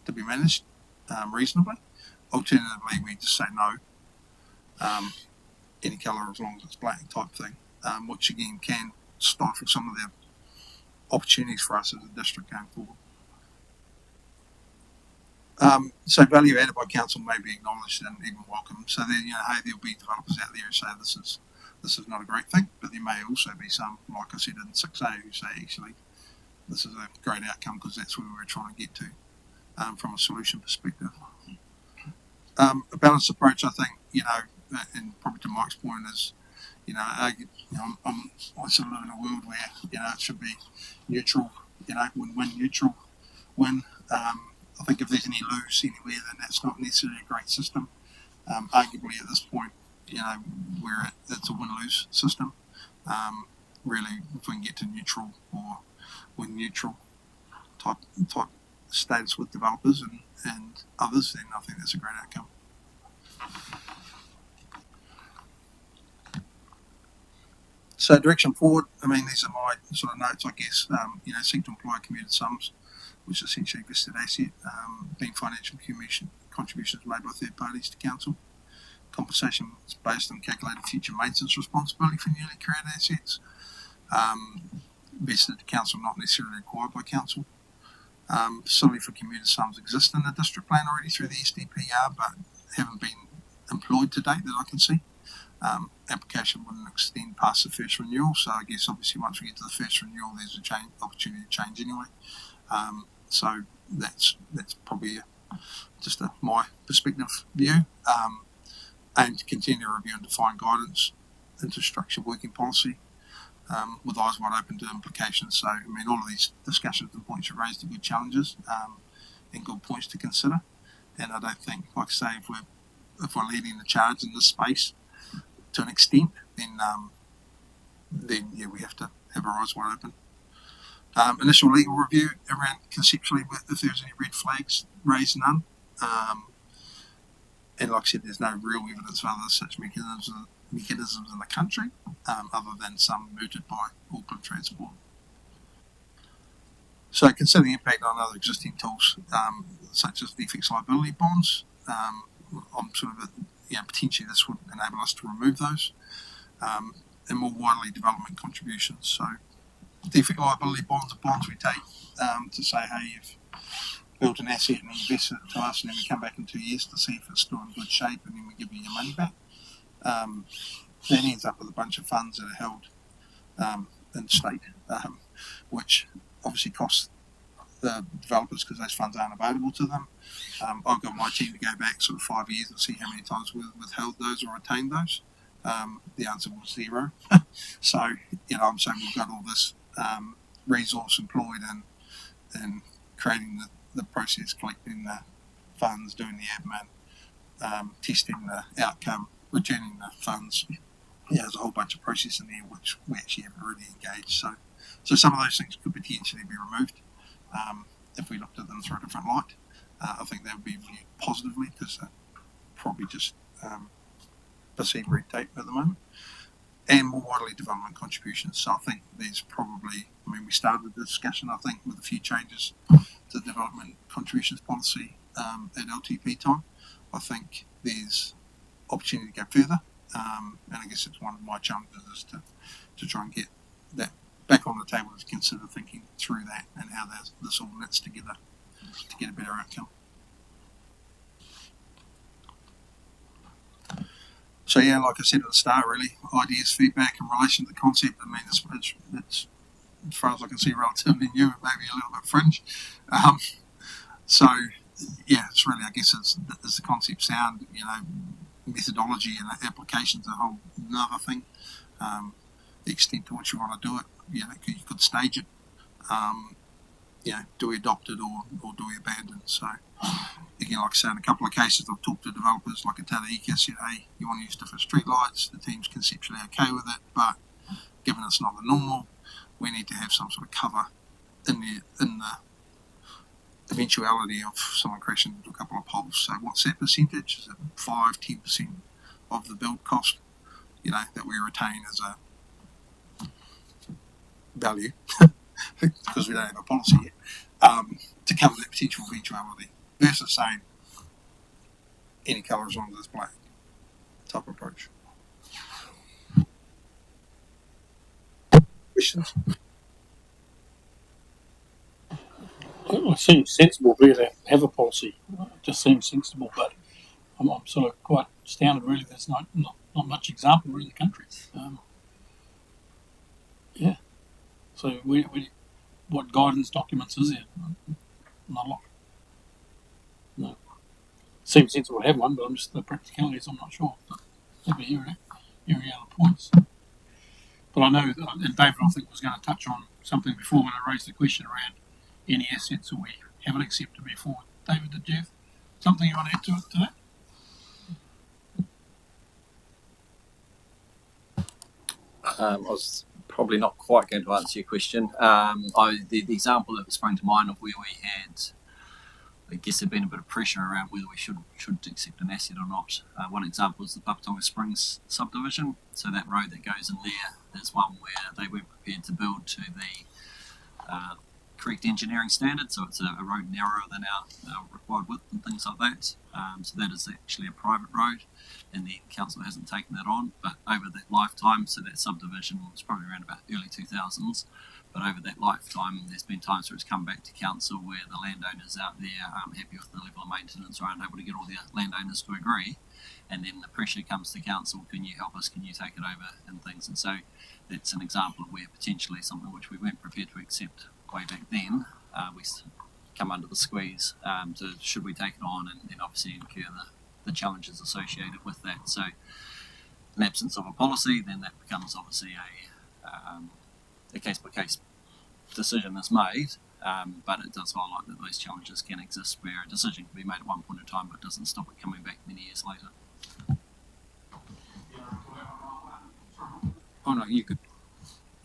to be managed reasonably. Alternatively, we just say no, any colour as long as it's black type thing, which again can stifle some of the opportunities for us as a district going forward. So value added by council may be acknowledged and even welcome. So then, there'll be developers out there who say this is not a great thing, but there may also be some, like I said in 6A, who say actually this is a great outcome because that's where we're trying to get to from a solution perspective. A balanced approach, I think, and probably to Mike's point is, I sort of live in a world where, it should be neutral, win-win, neutral, win. I think if there's any lose anywhere, then that's not necessarily a great system. Arguably at this point, it's a win-lose system. Really, if we can get to neutral or win-neutral type status with developers and others, then I think that's a great outcome. So direction forward, these are my sort of notes, I guess. Seek to employ commuted sums which is essentially a vested asset, being financial contributions made by third parties to council. Compensation is based on calculated future maintenance responsibility for newly created assets, vested to council, not necessarily required by council. Facility for commuter sums exist in the district plan already through the SDPR, but haven't been employed to date that I can see. Application wouldn't extend past the first renewal, so I guess obviously once we get to the first renewal, there's a opportunity to change anyway. So that's probably just my perspective view. Aim to continue to review and define guidance into structured working policy, with eyes wide open to implications. So, I mean, all of these discussions and points you raised are good challenges and good points to consider. And I don't think, like I say, if we're leading the charge in this space to an extent, then yeah, we have to have our eyes wide open. Initial legal review around conceptually if there's any red flags, raised none. And like I said, there's no real evidence of other such mechanisms in the country, other than some mooted by Auckland Transport. So consider the impact on other existing tools, such as defects liability bonds. I'm sort of, potentially this would enable us to remove those, and more widely development contributions. So defect liability bonds are bonds we take to say, hey, you've built an asset and invested it to us, and then we come back in 2 years to see if it's still in good shape, and then we give you your money back. That ends up with a bunch of funds that are held in state, which obviously costs the developers because those funds aren't available to them. I've got my team to go back sort of 5 years and see how many times we've withheld those or retained those. The answer was 0. So, I'm saying we've got all this resource employed in creating the process, collecting the funds, doing the admin, testing the outcome, returning the funds. There's a whole bunch of process in there which we actually haven't really engaged. So some of those things could potentially be removed if we looked at them through a different light. I think that would be viewed positively because probably just perceived red tape at the moment. And more widely development contributions. So I think there's probably, we started the discussion, I think, with a few changes to the development contributions policy at LTP time. I think there's opportunity to go further, and I guess it's one of my challenges is to try and get that back on the table, to consider thinking through that and how this all knits together to get a better outcome. So yeah, like I said at the start, really, ideas, feedback in relation to the concept. It's as far as I can see, relatively new, maybe a little bit fringe. So yeah, it's really, I guess, is the concept sound? Methodology and application's a whole another thing. The extent to which you want to do it, you could stage it. Do we adopt it or do we abandon? So again, like I say, in a couple of cases, I've talked to developers like a Tata Ika, said, hey, you want to use different street lights. The team's conceptually okay with it, but given it's not the normal, we need to have some sort of cover in the eventuality of someone crashing into a couple of poles. So what's that percentage? Is it 5-10% of the build cost, that we retain as a value because we don't have a policy yet, to cover that potential eventuality, versus saying any colour as long as it's black type approach. Questions? It seems sensible really to have a policy. It just seems sensible, but I'm sort of quite astounded really there's not much example in the country. So what guidance documents is there? Not a lot. No. Seems sensible to have one, but I'm just the practicalities I'm not sure. But maybe hearing other points. But I know, and David I think was going to touch on something before when I raised the question around any assets that we haven't accepted before. David, did you have something you want to add to that? I was probably not quite going to answer your question. The example that sprang to mind of where we had, I guess, there'd been a bit of pressure around whether we should accept an asset or not. One example is the Papatonga Springs subdivision. So that road that goes in there is one where they weren't prepared to build to the correct engineering standards, so it's a road narrower than our required width and things like that. So that is actually a private road, and the council hasn't taken that on. But over that lifetime, so that subdivision was probably around about early 2000s. But over that lifetime, there's been times where it's come back to council where the landowners out there aren't happy with the level of maintenance or aren't able to get all the landowners to agree. And then the pressure comes to council, can you help us, can you take it over, and things. And so that's an example of where potentially something which we weren't prepared to accept way back then, we come under the squeeze to should we take it on, and then obviously incur the challenges associated with that. So in absence of a policy, then that becomes obviously a case-by-case decision is made, but it does highlight that those challenges can exist where a decision can be made at one point in time but doesn't stop it coming back many years later. Oh no, you could.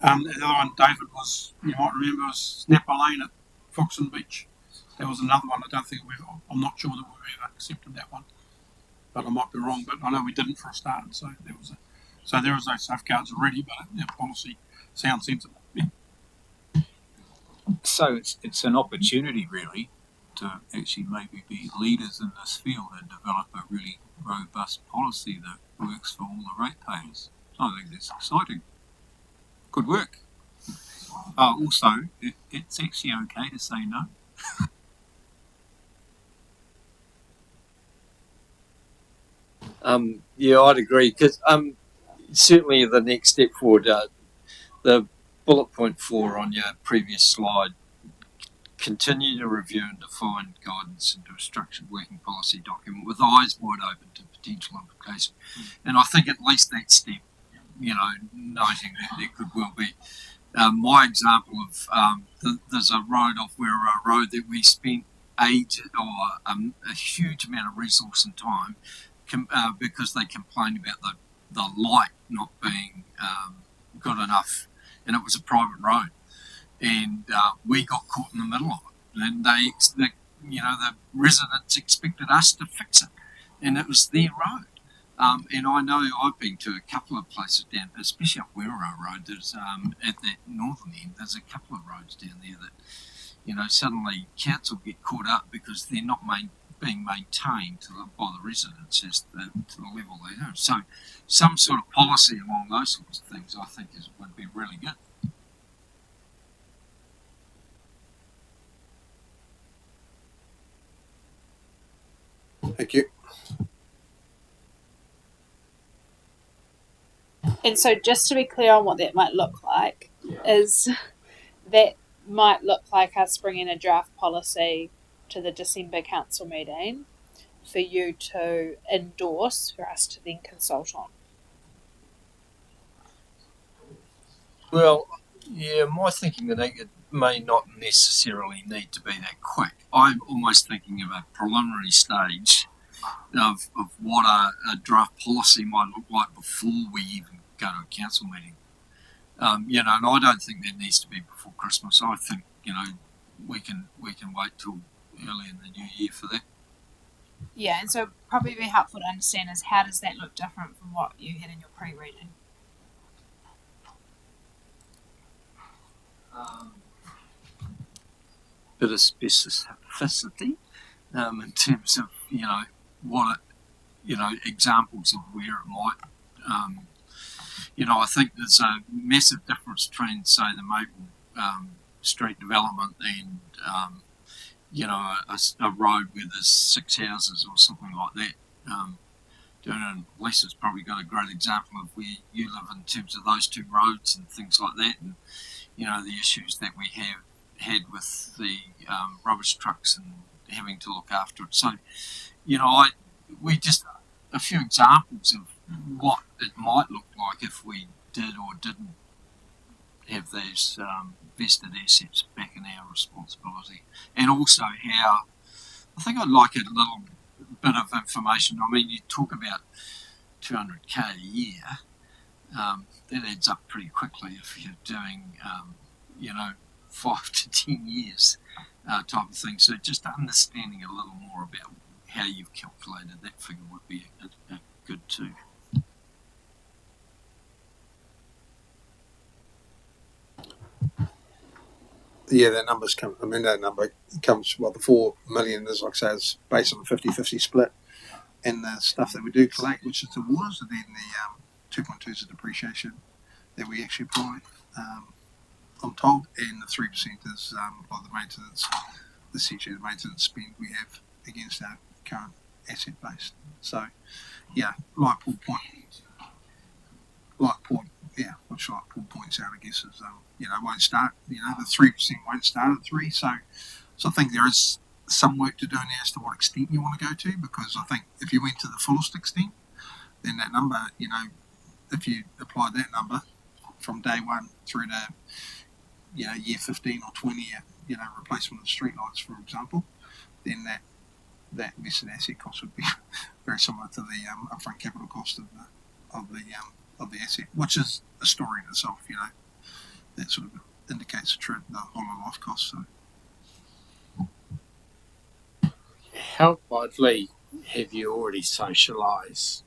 The other one, David, was, you might remember, was Snapper Lane at Foxton Beach. That was another one. I'm not sure that we've ever accepted that one, but I might be wrong. But I know we didn't for a start. So there is those safeguards already, but the policy sounds sensible. Yeah. So it's an opportunity really to actually maybe be leaders in this field and develop a really robust policy that works for all the ratepayers. I think that's exciting. Good work. Also, it's actually okay to say no. Yeah, I'd agree, because certainly the next step forward, the bullet point 4 on your previous slide, continue to review and define guidance into a structured working policy document with eyes wide open to potential implications. And I think at least that step, noting that there could well be. My example of there's a road off Werriwa Road that we spent a huge amount of resource and time because they complained about the light not being good enough, and it was a private road, and we got caught in the middle of it, and the residents expected us to fix it, and it was their road. And I know I've been to a couple of places down, especially up Werriwa Road. There's at that northern end, there's a couple of roads down there that, suddenly council get caught up because they're not being maintained by the residents to the level they are. So, some sort of policy along those sorts of things, I think, would be really good. Thank you. And so, just to be clear on what that might look like, is that might look like us bringing a draft policy to the December council meeting for you to endorse for us to then consult on. Well, yeah, my thinking that it may not necessarily need to be that quick. I'm almost thinking of a preliminary stage of what a draft policy might look like before we even go to a council meeting. And I don't think that needs to be before Christmas. I think, we can wait till early in the new year for that. Yeah, and so probably be helpful to understand is how does that look different from what you had in your pre-reading? Bit of specificity in terms of what examples of where it might. I think there's a massive difference between, say, the Maple Street development and a road where there's 6 houses or something like that. And Lisa's probably got a great example of where you live in terms of those two roads and things like that, and the issues that we have had with the rubbish trucks and having to look after it. So, we just a few examples of what it might look like if we did or didn't have those vested assets back in our responsibility, and also how I think I'd like a little bit of information. I mean, you talk about 200k a year. That adds up pretty quickly if you're doing, 5 to 10 years type of thing. So just understanding a little more about how you've calculated that figure would be a good too. yeah, that number's come. I mean, that number comes. Well, the 4 million is, like I say, is based on a 50-50 split, and the stuff that we do collect, which is the waters, and then the 2.2 is the depreciation that we actually apply. I'm told, and the 3% is of the maintenance, essentially the maintenance spend we have against our current asset base. So, yeah, like Paul points out, I guess, is won't start. The 3% won't start at 3. So I think there is some work to do in as to what extent you want to go to, because I think if you went to the fullest extent, then that number, if you apply that number from day one through to year 15 or 20, replacement of streetlights, for example, then that invested asset cost would be very similar to the upfront capital cost of the asset, which is a story in itself. That sort of indicates the whole of life cost. So How widely have you already socialised